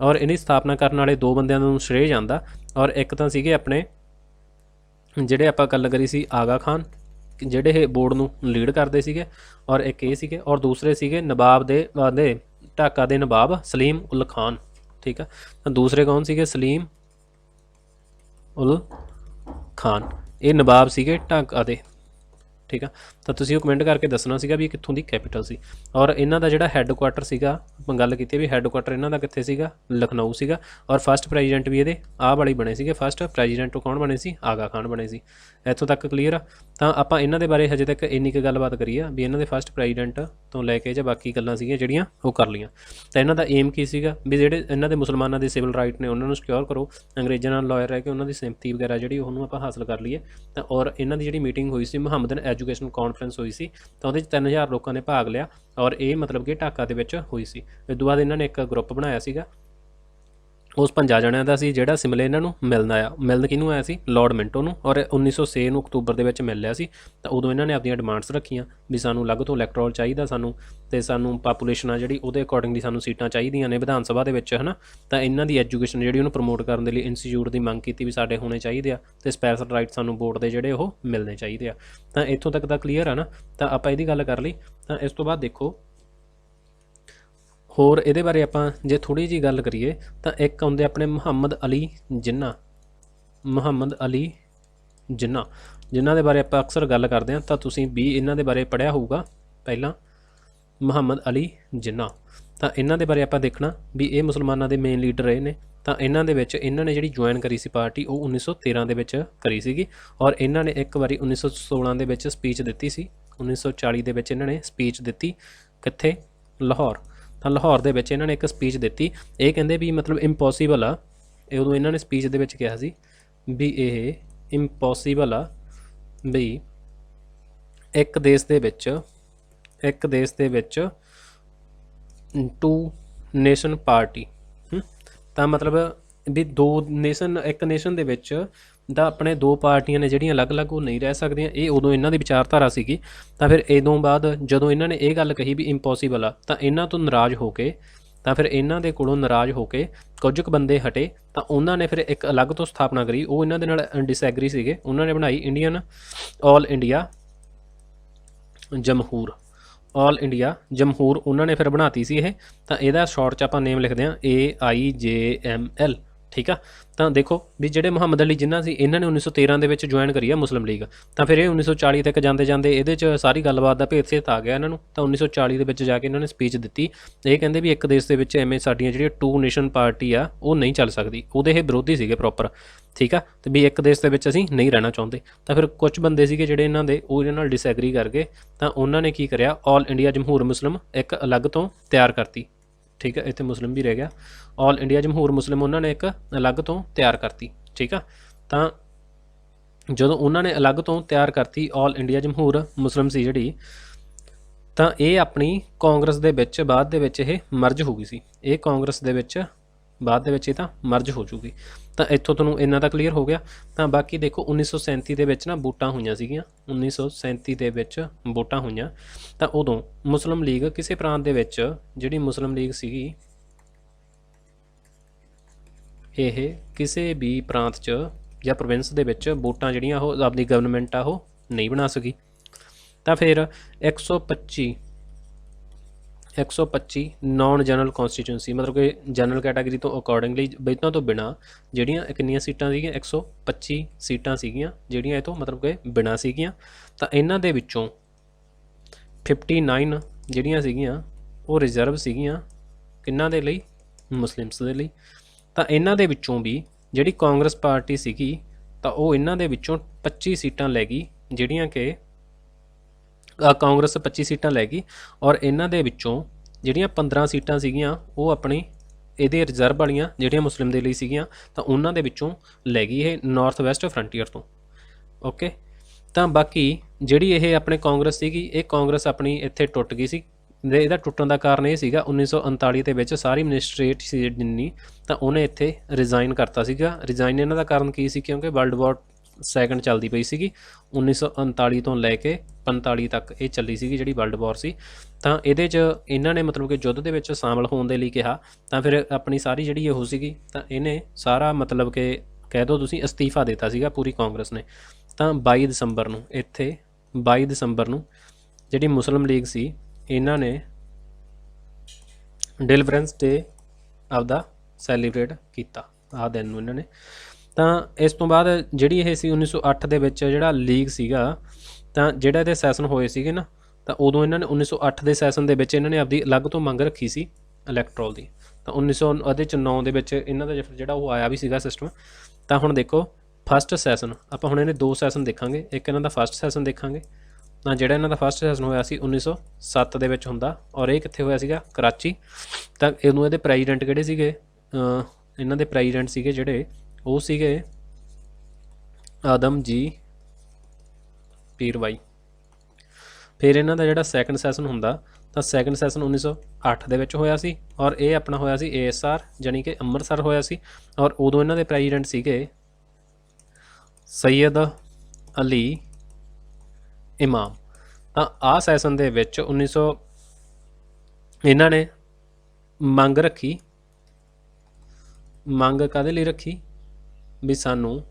ਔਰ ਇਹਦੀ ਸਥਾਪਨਾ ਕਰਨ ਵਾਲੇ ਦੋ ਬੰਦਿਆਂ ਨੂੰ ਸ਼੍ਰੇਅ ਜਾਂਦਾ। ਔਰ ਇੱਕ ਤਾਂ ਸੀਗੇ ਆਪਣੇ ਜਿਹੜੇ ਆਪਾਂ ਗੱਲ ਕਰੀ ਸੀ ਆਗਾ ਖਾਨ, ਜਿਹੜੇ ਇਹ ਬੋਰਡ ਨੂੰ ਲੀਡ ਕਰਦੇ ਸੀਗੇ, ਔਰ ਇੱਕ ਇਹ ਸੀਗੇ, ਔਰ ਦੂਸਰੇ ਸੀਗੇ ਨਵਾਬ ਦੇ ਢਾਕਾ ਦੇ ਨਵਾਬ ਸਲੀਮ ਉਲ ਖਾਨ, ਠੀਕ ਆ। ਤਾਂ ਦੂਸਰੇ ਕੌਣ ਸੀਗੇ, ਸਲੀਮ ਉਲ ਖਾਨ, ਇਹ ਨਵਾਬ ਸੀਗੇ ਢਾਕਾ ਦੇ, ਠੀਕ ਆ। ਤਾਂ ਤੁਸੀਂ ਉਹ ਕਮੈਂਟ ਕਰਕੇ ਦੱਸਣਾ ਸੀਗਾ ਵੀ ਇਹ ਕਿੱਥੋਂ ਦੀ ਕੈਪੀਟਲ ਸੀ। ਔਰ ਇਹਨਾਂ ਦਾ ਜਿਹੜਾ ਹੈੱਡਕੁਆਟਰ ਸੀਗਾ, ਆਪਾਂ ਗੱਲ ਕੀਤੀ ਵੀ ਹੈੱਡਕੁਆਟਰ ਇਹਨਾਂ ਦਾ ਕਿੱਥੇ ਸੀਗਾ, ਲਖਨਊ ਸੀਗਾ। ਔਰ ਫਸਟ ਪ੍ਰੈਜ਼ੀਡੈਂਟ ਵੀ ਇਹਦੇ ਆਹ ਵਾਲੇ ਬਣੇ ਸੀਗੇ, ਫਸਟ ਪ੍ਰੈਜ਼ੀਡੈਂਟ ਕੌਣ ਬਣੇ ਸੀ, ਆਗਾ ਖਾਨ ਬਣੇ ਸੀ। ਇੱਥੋਂ ਤੱਕ ਕਲੀਅਰ ਆ। ਤਾਂ ਆਪਾਂ ਇਹਨਾਂ ਦੇ ਬਾਰੇ ਹਜੇ ਤੱਕ ਇੰਨੀ ਕੁ ਗੱਲਬਾਤ ਕਰੀ ਆ ਵੀ ਇਹਨਾਂ ਦੇ ਫਸਟ ਪ੍ਰੈਜ਼ੀਡੈਂਟ ਤੋਂ ਲੈ ਕੇ ਜਾਂ ਬਾਕੀ ਗੱਲਾਂ ਸੀਗੀਆਂ ਜਿਹੜੀਆਂ ਉਹ ਕਰ ਲਈਆਂ। ਤਾਂ ਇਹਨਾਂ ਦਾ ਏਮ ਕੀ ਸੀਗਾ ਵੀ ਜਿਹੜੇ ਇਹਨਾਂ ਦੇ ਮੁਸਲਮਾਨਾਂ ਦੇ ਸਿਵਲ ਰਾਈਟ ਨੇ ਉਹਨਾਂ ਨੂੰ ਸਿਕਿਉਰ ਕਰੋ, ਅੰਗਰੇਜ਼ਾਂ ਨਾਲ ਲਾਇਰ ਰਹਿ ਕੇ ਉਹਨਾਂ ਦੀ ਸਿੰਪਥੀ ਵਗੈਰਾ ਜਿਹੜੀ ਉਹਨੂੰ ਆਪਾਂ ਹਾਸਲ ਕਰ ਲਈਏ। ਤਾਂ ਔਰ ਇਹਨਾਂ ਦੀ ਜਿਹੜੀ ਮੀਟਿੰਗ ਹੋਈ ਸੀ ਮੁਹੰਮਦਨ ਐਜੂਕੇਸ਼ਨ ਕਾਨਫਰੰਸ ਹੋਈ ਸੀ, ਤਾਂ ਉਹਦੇ 'ਚ 3000 ਲੋਕਾਂ ਨੇ ਭਾਗ ਲਿਆ। ਔਰ ਇਹ ਮਤਲਬ ਕਿ ਢਾਕਾ ਦੇ ਵਿੱਚ ਹੋਈ ਸੀ। ਇਸ ਤੋਂ ਬਾਅਦ ਇਹਨਾਂ ਨੇ ਇੱਕ ਗਰੁੱਪ ਬਣਾਇਆ ਸੀਗਾ, ਉਸ 50 ਜਣਿਆਂ ਦਾ ਸੀ ਜਿਹੜਾ ਸਿਮਲੇ ਇਹਨਾਂ ਨੂੰ ਮਿਲਣ ਆਇਆ। ਮਿਲਣ ਕਿਹਨੂੰ ਆਇਆ ਸੀ, ਲਾਰਡ ਮਿੰਟੋ ਨੂੰ। ਔਰ 1906 ਨੂੰ ਅਕਤੂਬਰ ਦੇ ਵਿੱਚ ਮਿਲ ਲਿਆ ਸੀ। ਤਾਂ ਉਦੋਂ ਇਹਨਾਂ ਨੇ ਆਪਣੀਆਂ ਡਿਮਾਂਡਸ ਰੱਖੀਆਂ ਵੀ ਸਾਨੂੰ ਅਲੱਗ ਤੋਂ ਇਲੈਕਟੋਰਲ ਚਾਹੀਦਾ ਸਾਨੂੰ, ਅਤੇ ਸਾਨੂੰ ਪਾਪੂਲੇਸ਼ਨ ਆ ਜਿਹੜੀ ਉਹਦੇ ਅਕੋਰਡਿੰਗਲੀ ਸਾਨੂੰ ਸੀਟਾਂ ਚਾਹੀਦੀਆਂ ਨੇ ਵਿਧਾਨ ਸਭਾ ਦੇ ਵਿੱਚ, ਹੈ ਨਾ। ਤਾਂ ਇਹਨਾਂ ਦੀ ਐਜੂਕੇਸ਼ਨ ਜਿਹੜੀ ਉਹਨੂੰ ਪ੍ਰਮੋਟ ਕਰਨ ਦੇ ਲਈ ਇੰਸਟੀਚਿਊਟ ਦੀ ਮੰਗ ਕੀਤੀ ਵੀ ਸਾਡੇ ਹੋਣੇ ਚਾਹੀਦੇ ਆ, ਅਤੇ ਸਪੈਸ਼ਲ ਰਾਈਟ ਸਾਨੂੰ ਵੋਟ ਦੇ ਜਿਹੜੇ ਉਹ ਮਿਲਣੇ ਚਾਹੀਦੇ ਆ। ਤਾਂ ਇੱਥੋਂ ਤੱਕ ਤਾਂ ਕਲੀਅਰ ਆ ਨਾ। ਤਾਂ ਆਪਾਂ ਇਹਦੀ ਗੱਲ ਕਰ ਲਈ। ਤਾਂ ਇਸ ਤੋਂ ਬਾਅਦ ਦੇਖੋ ਹੋਰ ਇਹਦੇ ਬਾਰੇ ਆਪਾਂ ਜੇ ਥੋੜ੍ਹੀ ਜਿਹੀ ਗੱਲ ਕਰੀਏ ਤਾਂ ਇੱਕ ਆਉਂਦੇ ਆਪਣੇ ਮੁਹੰਮਦ ਅਲੀ ਜਿੰਨਾ, ਮੁਹੰਮਦ ਅਲੀ ਜਿੰਨਾ, ਜਿਨ੍ਹਾਂ ਦੇ ਬਾਰੇ ਆਪਾਂ ਅਕਸਰ ਗੱਲ ਕਰਦੇ ਹਾਂ। ਤਾਂ ਤੁਸੀਂ ਵੀ ਇਹਨਾਂ ਦੇ ਬਾਰੇ ਪੜ੍ਹਿਆ ਹੋਊਗਾ ਪਹਿਲਾਂ, ਮੁਹੰਮਦ ਅਲੀ ਜਿੰਨਾ। ਤਾਂ ਇਹਨਾਂ ਦੇ ਬਾਰੇ ਆਪਾਂ ਦੇਖਣਾ ਵੀ ਇਹ ਮੁਸਲਮਾਨਾਂ ਦੇ ਮੇਨ ਲੀਡਰ ਰਹੇ ਨੇ। ਤਾਂ ਇਹਨਾਂ ਦੇ ਵਿੱਚ ਇਹਨਾਂ ਨੇ ਜਿਹੜੀ ਜੁਆਇਨ ਕਰੀ ਸੀ ਪਾਰਟੀ ਉਹ 1913 ਦੇ ਵਿੱਚ ਕਰੀ ਸੀਗੀ। ਔਰ ਇਹਨਾਂ ਨੇ ਇੱਕ ਵਾਰੀ 1916 ਦੇ ਵਿੱਚ ਸਪੀਚ ਦਿੱਤੀ ਸੀ, 1940 ਦੇ ਵਿੱਚ ਇਹਨਾਂ ਨੇ ਸਪੀਚ ਦਿੱਤੀ, ਕਿੱਥੇ, ਲਾਹੌਰ। ਤਾਂ ਲਾਹੌਰ ਦੇ ਵਿੱਚ ਇਹਨਾਂ ਨੇ ਇੱਕ ਸਪੀਚ ਦਿੱਤੀ। ਇਹ ਕਹਿੰਦੇ ਵੀ ਮਤਲਬ ਇੰਪੋਸੀਬਲ ਆ, ਇਹ ਉਦੋਂ ਇਹਨਾਂ ਨੇ ਸਪੀਚ ਦੇ ਵਿੱਚ ਕਿਹਾ ਸੀ ਵੀ ਇਹ ਇੰਪੋਸੀਬਲ ਆ ਵੀ ਇੱਕ ਦੇਸ਼ ਦੇ ਵਿੱਚ ਟੂ ਨੇਸ਼ਨ ਪਾਰਟੀ, ਤਾਂ ਮਤਲਬ ਵੀ ਦੋ ਨੇਸ਼ਨ, ਇੱਕ ਨੇਸ਼ਨ ਦੇ ਵਿੱਚ ਦਾ ਆਪਣੇ ਦੋ ਪਾਰਟੀਆਂ ਨੇ ਜਿਹੜੀਆਂ ਅਲੱਗ-ਅਲੱਗ ਉਹ ਨਹੀਂ ਰਹਿ ਸਕਦੀਆਂ। ਇਹ ਉਦੋਂ ਇਹਨਾਂ ਦੀ ਵਿਚਾਰਧਾਰਾ ਸੀਗੀ। ਤਾਂ ਫਿਰ ਇਦੋਂ ਬਾਅਦ ਜਦੋਂ ਇਹਨਾਂ ਨੇ ਇਹ ਗੱਲ ਕਹੀ ਵੀ ਇੰਪੋਸੀਬਲ ਆ, ਤਾਂ ਇਹਨਾਂ ਤੋਂ ਨਾਰਾਜ਼ ਹੋ ਕੇ, ਤਾਂ ਫਿਰ ਇਹਨਾਂ ਦੇ ਕੋਲੋਂ ਨਾਰਾਜ਼ ਹੋ ਕੇ ਕੁਝ ਕੁ ਬੰਦੇ ਹਟੇ। ਤਾਂ ਉਹਨਾਂ ਨੇ ਫਿਰ ਇੱਕ ਅਲੱਗ ਤੋਂ ਸਥਾਪਨਾ ਕਰੀ। ਉਹ ਇਹਨਾਂ ਦੇ ਨਾਲ ਡਿਸਐਗਰੀ ਸੀਗੇ। ਉਹਨਾਂ ਨੇ ਬਣਾਈ ਇੰਡੀਅਨ ਆਲ ਇੰਡੀਆ ਜਮਹੂਰ, ਆਲ ਇੰਡੀਆ ਜਮਹੂਰ ਉਹਨਾਂ ਨੇ ਫਿਰ ਬਣਾਤੀ ਸੀ ਇਹ। ਤਾਂ ਇਹਦਾ ਸ਼ਾਰਟ 'ਚ ਆਪਾਂ ਨੇਮ ਲਿਖਦੇ ਹਾਂ AIJML, ਠੀਕ ਆ। ਤਾਂ ਦੇਖੋ ਵੀ ਜਿਹੜੇ ਮੁਹੰਮਦ ਅਲੀ ਜਿੰਨਾ ਸੀ ਇਹਨਾਂ ਨੇ 1913 ਦੇ ਵਿੱਚ ਜੁਆਇਨ ਕਰੀ ਆ ਮੁਸਲਿਮ ਲੀਗ। ਤਾਂ ਫਿਰ ਇਹ 1940 ਤੱਕ ਜਾਂਦੇ ਜਾਂਦੇ ਇਹਦੇ 'ਚ ਸਾਰੀ ਗੱਲਬਾਤ ਦਾ ਭੇਤ ਆ ਗਿਆ ਇਹਨਾਂ ਨੂੰ। ਤਾਂ 1940 ਦੇ ਵਿੱਚ ਜਾ ਕੇ ਇਹਨਾਂ ਨੇ ਸਪੀਚ ਦਿੱਤੀ। ਇਹ ਕਹਿੰਦੇ ਵੀ ਇੱਕ ਦੇਸ਼ ਦੇ ਵਿੱਚ ਐਵੇਂ ਸਾਡੀਆਂ ਜਿਹੜੀਆਂ ਟੂ ਨੇਸ਼ਨ ਪਾਰਟੀ ਆ ਉਹ ਨਹੀਂ ਚੱਲ ਸਕਦੀ। ਉਹਦੇ ਇਹ ਵਿਰੋਧੀ ਸੀਗੇ ਪ੍ਰੋਪਰ, ਠੀਕ ਆ। ਤੇ ਵੀ ਇੱਕ ਦੇਸ਼ ਦੇ ਵਿੱਚ ਅਸੀਂ ਨਹੀਂ ਰਹਿਣਾ ਚਾਹੁੰਦੇ। ਤਾਂ ਫਿਰ ਕੁਝ ਬੰਦੇ ਸੀਗੇ ਜਿਹੜੇ ਇਹਨਾਂ ਦੇ ਉਹ ਇਹਨਾਂ ਨਾਲ ਡਿਸਐਗਰੀ ਕਰ ਗਏ। ਤਾਂ ਉਹਨਾਂ ਨੇ ਕੀ ਕਰਿਆ, ਆਲ ਇੰਡੀਆ ਜਮਹੂਰ ਮੁਸਲਿਮ ਇੱਕ ਅਲੱਗ ਤੋਂ ਤਿਆਰ ਕਰਤੀ, ਠੀਕ ਹੈ। ਇੱਥੇ ਮੁਸਲਿਮ ਵੀ ਰਹਿ ਗਿਆ, ਆਲ ਇੰਡੀਆ ਜਮਹੂਰ ਮੁਸਲਿਮ ਉਹਨਾਂ ਨੇ ਇੱਕ ਅਲੱਗ ਤੋਂ ਤਿਆਰ ਕਰਤੀ, ਠੀਕ ਆ। ਤਾਂ ਜਦੋਂ ਉਹਨਾਂ ਨੇ ਅਲੱਗ ਤੋਂ ਤਿਆਰ ਕਰਤੀ ਆਲ ਇੰਡੀਆ ਜਮਹੂਰ ਮੁਸਲਿਮ ਸੀ ਜਿਹੜੀ, ਤਾਂ ਇਹ ਆਪਣੀ ਕਾਂਗਰਸ ਦੇ ਵਿੱਚ ਬਾਅਦ ਦੇ ਵਿੱਚ ਇਹ ਮਰਜ ਹੋ ਗਈ ਸੀ। ਇਹ ਕਾਂਗਰਸ ਦੇ ਵਿੱਚ ਬਾਅਦ ਦੇ ਵਿੱਚ ਇਹ ਤਾਂ ਮਰਜ ਹੋ ਜੂਗੀ। ਤਾਂ ਇੱਥੋਂ ਤੁਹਾਨੂੰ ਇੰਨਾ ਤਾਂ ਕਲੀਅਰ ਹੋ ਗਿਆ। ਤਾਂ ਬਾਕੀ ਦੇਖੋ 1937 ਦੇ ਵਿੱਚ ਨਾ ਵੋਟਾਂ ਹੋਈਆਂ ਸੀਗੀਆਂ, 1937 ਦੇ ਵਿੱਚ ਵੋਟਾਂ ਹੋਈਆਂ। ਤਾਂ ਉਦੋਂ ਮੁਸਲਿਮ ਲੀਗ ਕਿਸੇ ਪ੍ਰਾਂਤ ਦੇ ਵਿੱਚ, ਜਿਹੜੀ ਮੁਸਲਿਮ ਲੀਗ ਸੀਗੀ ਇਹ ਕਿਸੇ ਵੀ ਪ੍ਰਾਂਤ 'ਚ ਜਾਂ ਪ੍ਰੋਵਿੰਸ ਦੇ ਵਿੱਚ ਵੋਟਾਂ ਜਿਹੜੀਆਂ ਉਹ ਆਪਣੀ ਗਵਰਨਮੈਂਟ ਆ ਉਹ ਨਹੀਂ ਬਣਾ ਸਕੀ। ਤਾਂ ਫਿਰ 125 ਨੌਨ ਜਨਰਲ ਕੌਂਸਟੀਟਿਊਂਸੀ, ਮਤਲਬ ਕਿ ਜਨਰਲ ਕੈਟਾਗਰੀ ਤੋਂ ਅਕੋਰਡਿੰਗਲੀ ਇਹਨਾਂ ਤੋਂ ਬਿਨਾਂ ਜਿਹੜੀਆਂ ਕਿੰਨੀਆਂ ਸੀਟਾਂ ਸੀਗੀਆਂ, 125 ਸੀਟਾਂ ਸੀਗੀਆਂ ਜਿਹੜੀਆਂ ਇਹ ਤੋਂ ਮਤਲਬ ਕਿ ਬਿਨਾਂ ਸੀਗੀਆਂ। ਤਾਂ ਇਹਨਾਂ ਦੇ ਵਿੱਚੋਂ 59 ਜਿਹੜੀਆਂ ਸੀਗੀਆਂ ਉਹ ਰਿਜ਼ਰਵ ਸੀਗੀਆਂ ਕਿਹਨਾਂ ਦੇ ਲਈ, ਮੁਸਲਿਮਸ ਦੇ ਲਈ। ਤਾਂ ਇਹਨਾਂ ਦੇ ਵਿੱਚੋਂ ਵੀ ਜਿਹੜੀ ਕਾਂਗਰਸ ਪਾਰਟੀ ਸੀਗੀ ਤਾਂ ਉਹ ਇਹਨਾਂ ਦੇ ਵਿੱਚੋਂ 25 ਸੀਟਾਂ ਲੈ ਗਈ, ਜਿਹੜੀਆਂ ਕਿ ਕਾਂਗਰਸ 25 ਸੀਟਾਂ ਲੈ ਗਈ, ਔਰ ਇਹਨਾਂ ਦੇ ਵਿੱਚੋਂ ਜਿਹੜੀਆਂ 15 ਸੀਟਾਂ ਸੀਗੀਆਂ ਉਹ ਆਪਣੀ ਇਹਦੇ ਰਿਜ਼ਰਵ ਵਾਲੀਆਂ ਜਿਹੜੀਆਂ ਮੁਸਲਿਮ ਦੇ ਲਈ ਸੀਗੀਆਂ ਤਾਂ ਉਹਨਾਂ ਦੇ ਵਿੱਚੋਂ ਲੈ ਗਈ ਇਹ ਨਾਰਥ ਵੈਸਟ ਫਰੰਟੀਅਰ ਤੋਂ। ਓਕੇ, ਤਾਂ ਬਾਕੀ ਜਿਹੜੀ ਇਹ ਆਪਣੇ ਕਾਂਗਰਸ ਸੀਗੀ, ਇਹ ਕਾਂਗਰਸ ਆਪਣੀ ਇੱਥੇ ਟੁੱਟ ਗਈ ਸੀ। ਇਹਦਾ ਟੁੱਟਣ ਦਾ ਕਾਰਨ ਇਹ ਸੀਗਾ 1939 ਦੇ ਵਿੱਚ ਸਾਰੀ ਮਿਨਿਸਟਰੇਟ ਸੀ ਜਿੰਨੀ, ਤਾਂ ਉਹਨੇ ਇੱਥੇ ਰਿਜ਼ਾਈਨ ਕਰਤਾ ਸੀਗਾ। ਰਿਜ਼ਾਈਨ ਇਹਨਾਂ ਦਾ ਕਾਰਨ ਕੀ ਸੀ, ਕਿਉਂਕਿ ਵਰਲਡ ਵਾਰ ਸੈਕੰਡ ਚੱਲਦੀ ਪਈ ਸੀਗੀ 1939 ਤੋਂ ਲੈ ਕੇ 45 ਤੱਕ ਇਹ ਚੱਲੀ ਸੀਗੀ ਜਿਹੜੀ ਵਰਲਡ ਵਾਰ ਸੀ। ਤਾਂ ਇਹਦੇ 'ਚ ਇਹਨਾਂ ਨੇ ਮਤਲਬ ਕਿ ਯੁੱਧ ਦੇ ਵਿੱਚ ਸ਼ਾਮਲ ਹੋਣ ਦੇ ਲਈ ਕਿਹਾ। ਤਾਂ ਫਿਰ ਆਪਣੀ ਸਾਰੀ ਜਿਹੜੀ ਉਹ ਸੀਗੀ ਤਾਂ ਇਹਨੇ ਸਾਰਾ ਮਤਲਬ ਕਿ ਕਹਿ ਦਿਓ ਤੁਸੀਂ ਅਸਤੀਫਾ ਦਿੱਤਾ ਸੀਗਾ ਪੂਰੀ ਕਾਂਗਰਸ ਨੇ। ਤਾਂ 22 ਦਸੰਬਰ ਨੂੰ ਇੱਥੇ 22 ਦਸੰਬਰ ਨੂੰ ਜਿਹੜੀ ਮੁਸਲਿਮ ਲੀਗ ਸੀ ਇਹਨਾਂ ਨੇ ਡਿਲੀਵਰੈਂਸ ਡੇ ਆਪਦਾ ਸੈਲੀਬ੍ਰੇਟ ਕੀਤਾ ਆਹ ਦਿਨ ਨੂੰ ਇਹਨਾਂ ਨੇ। ਤਾਂ ਇਸ ਤੋਂ ਬਾਅਦ ਜਿਹੜੀ ਇਹ ਸੀ 1908 ਦੇ ਵਿੱਚ ਜਿਹੜਾ ਲੀਗ ਸੀਗਾ, ਤਾਂ ਜਿਹੜਾ ਇਹਦੇ ਸੈਸ਼ਨ ਹੋਏ ਸੀਗੇ ਨਾ, ਤਾਂ ਉਦੋਂ ਇਹਨਾਂ ਨੇ 1908 ਦੇ ਸੈਸ਼ਨ ਦੇ ਵਿੱਚ ਇਹਨਾਂ ਨੇ ਆਪਦੀ ਅਲੱਗ ਤੋਂ ਮੰਗ ਰੱਖੀ ਸੀ ਇਲੈਕਟਰਲ ਦੀ। ਤਾਂ 1909 ਦੇ ਵਿੱਚ ਇਹਨਾਂ ਦਾ ਜਿਹੜਾ ਉਹ ਆਇਆ ਵੀ ਸੀਗਾ ਸਿਸਟਮ। ਤਾਂ ਹੁਣ ਦੇਖੋ ਫਸਟ ਸੈਸ਼ਨ ਆਪਾਂ ਹੁਣ ਇਹਨੇ 2 ਸੈਸ਼ਨ ਦੇਖਾਂਗੇ, ਇੱਕ ਇਹਨਾਂ ਦਾ ਫਸਟ ਸੈਸ਼ਨ ਦੇਖਾਂਗੇ। ਤਾਂ ਜਿਹੜਾ ਇਹਨਾਂ ਦਾ ਫਸਟ ਸੈਸ਼ਨ ਹੋਇਆ ਸੀ 1907 ਦੇ ਵਿੱਚ ਹੁੰਦਾ, ਔਰ ਇਹ ਕਿੱਥੇ ਹੋਇਆ ਸੀਗਾ, ਕਰਾਚੀ। ਤਾਂ ਇਹਨੂੰ ਇਹਦੇ ਪ੍ਰੈਜ਼ੀਡੈਂਟ ਕਿਹੜੇ ਸੀਗੇ, ਇਹਨਾਂ ਦੇ ਪ੍ਰੈਜ਼ੀਡੈਂਟ ਸੀਗੇ ਜਿਹੜੇ ਉਹ ਸੀਗੇ ਆਦਮ ਜੀ ਪੀਰਵਾਈ। ਫਿਰ ਇਹਨਾਂ ਦਾ ਜਿਹੜਾ ਸੈਕੰਡ ਸੈਸ਼ਨ ਹੁੰਦਾ ਤਾਂ ਸੈਕੰਡ ਸੈਸ਼ਨ 1908 ਦੇ ਵਿੱਚ ਹੋਇਆ ਸੀ, ਔਰ ਇਹ ਆਪਣਾ ਹੋਇਆ ਸੀ ASR ਜਾਣੀ ਕਿ ਅੰਮ੍ਰਿਤਸਰ ਹੋਇਆ ਸੀ। ਔਰ ਉਦੋਂ ਇਹਨਾਂ ਦੇ ਪ੍ਰੈਜ਼ੀਡੈਂਟ ਸੀਗੇ ਸੈਯਦ ਅਲੀ ਇਮਾਮ। ਤਾਂ ਆਹ ਸੈਸ਼ਨ ਦੇ ਵਿੱਚ ਇਹਨਾਂ ਨੇ ਮੰਗ ਰੱਖੀ, ਮੰਗ ਕਾਹਦੇ ਲਈ ਰੱਖੀ ਵੀ ਸਾਨੂੰ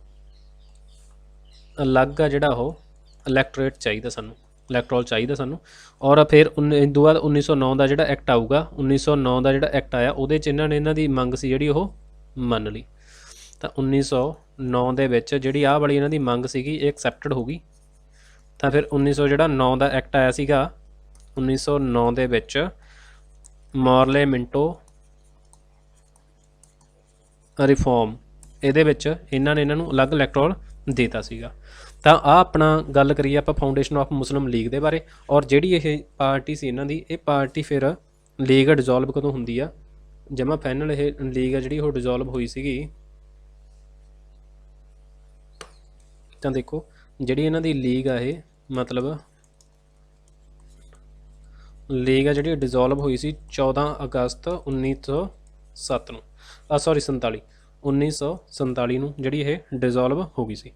ਅਲੱਗ ਆ ਜਿਹੜਾ ਉਹ ਇਲੈਕਟੋਰੇਟ ਚਾਹੀਦਾ, ਸਾਨੂੰ ਇਲੈਕਟਰਲ ਚਾਹੀਦਾ ਸਾਨੂੰ। ਔਰ ਫਿਰ ਇਸ ਤੋਂ ਬਾਅਦ 1909 ਦਾ ਜਿਹੜਾ ਐਕਟ ਆਊਗਾ, 1909 ਦਾ ਜਿਹੜਾ ਐਕਟ ਆਇਆ ਉਹਦੇ 'ਚ ਇਹਨਾਂ ਨੇ ਇਹਨਾਂ ਦੀ ਮੰਗ ਸੀ ਜਿਹੜੀ ਉਹ ਮੰਨ ਲਈ। ਤਾਂ 1909 ਦੇ ਵਿੱਚ ਜਿਹੜੀ ਆਹ ਵਾਲੀ ਇਹਨਾਂ ਦੀ ਮੰਗ ਸੀਗੀ ਇਹ ਐਕਸੈਪਟਡ ਹੋ ਗਈ। ਤਾਂ ਫਿਰ 1909 ਦਾ ਐਕਟ ਆਇਆ ਸੀਗਾ 1909 ਦੇ ਵਿੱਚ ਮੋਰਲੇ ਮਿੰਟੋ ਰਿਫਾਰਮ, ਇਹਦੇ ਵਿੱਚ ਇਹਨਾਂ ਨੇ ਇਹਨਾਂ ਨੂੰ ਅਲੱਗ ਇਲੈਕਟਰਲ ਦੇਤਾ ਸੀਗਾ। ਤਾਂ ਆਹ ਆਪਣਾ ਗੱਲ ਕਰੀਏ ਆਪਾਂ ਫਾਊਂਡੇਸ਼ਨ ਆਫ ਮੁਸਲਿਮ ਲੀਗ ਦੇ ਬਾਰੇ। ਔਰ ਜਿਹੜੀ ਇਹ ਪਾਰਟੀ ਸੀ ਇਹਨਾਂ ਦੀ, ਇਹ ਪਾਰਟੀ ਫਿਰ ਲੀਗ ਡਿਜ਼ੋਲਵ ਕਦੋਂ ਹੁੰਦੀ ਆ, ਜਮਾ ਫਾਈਨਲ ਇਹ ਲੀਗ ਆ ਜਿਹੜੀ ਉਹ ਡਿਜ਼ੋਲਵ ਹੋਈ ਸੀਗੀ। ਤਾਂ ਦੇਖੋ ਜਿਹੜੀ ਇਹਨਾਂ ਦੀ ਲੀਗ ਆ ਇਹ ਮਤਲਬ ਲੀਗ ਆ ਜਿਹੜੀ ਡਿਜ਼ੋਲਵ ਹੋਈ ਸੀ 14 ਅਗਸਤ 1907 ਨੂੰ 1947 ਨੂੰ ਜਿਹੜੀ ਇਹ ਡਿਜ਼ੋਲਵ ਹੋ ਗਈ ਸੀ।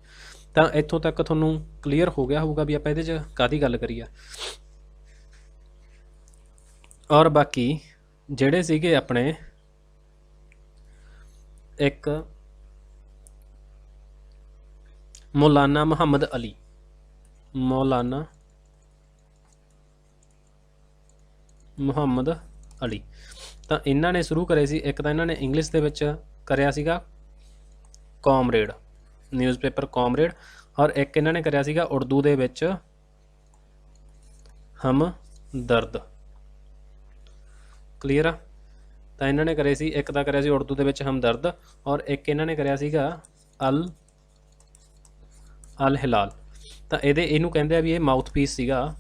ਤਾਂ ਇੱਥੋਂ ਤੱਕ ਤੁਹਾਨੂੰ ਕਲੀਅਰ ਹੋ ਗਿਆ ਹੋਊਗਾ ਵੀ ਆਪਾਂ ਇਹਦੇ 'ਚ ਕਾਹਦੀ ਗੱਲ ਕਰੀਏ। ਔਰ ਬਾਕੀ ਜਿਹੜੇ ਸੀਗੇ ਆਪਣੇ ਇੱਕ ਮੌਲਾਨਾ ਮੁਹੰਮਦ ਅਲੀ, ਮੌਲਾਨਾ ਮੁਹੰਮਦ ਅਲੀ, ਤਾਂ ਇਹਨਾਂ ਨੇ ਸ਼ੁਰੂ ਕਰੇ ਸੀ। ਇੱਕ ਤਾਂ ਇਹਨਾਂ ਨੇ ਇੰਗਲਿਸ਼ ਦੇ ਵਿੱਚ ਕਰਿਆ ਸੀਗਾ ਕਾਮਰੇਡ, ਨਿਊਜ਼ਪੇਪਰ ਕਾਮਰੇਡ, ਔਰ ਇੱਕ ਇਹਨਾਂ ਨੇ ਕਰਿਆ ਸੀਗਾ ਉਰਦੂ ਦੇ ਵਿੱਚ ਹਮਦਰਦ। ਕਲੀਅਰ ਆ। ਤਾਂ ਇਹਨਾਂ ਨੇ ਕਰੇ ਸੀ, ਇੱਕ ਤਾਂ ਕਰਿਆ ਸੀ ਉਰਦੂ ਦੇ ਵਿੱਚ ਹਮਦਰਦ, ਔਰ ਇੱਕ ਇਹਨਾਂ ਨੇ ਕਰਿਆ ਸੀਗਾ ਅਲ ਹਿਲਾਲ। ਤਾਂ ਇਹਨੂੰ ਕਹਿੰਦੇ ਆ ਵੀ ਇਹ ਮਾਊਥ ਪੀਸ ਸੀਗਾ,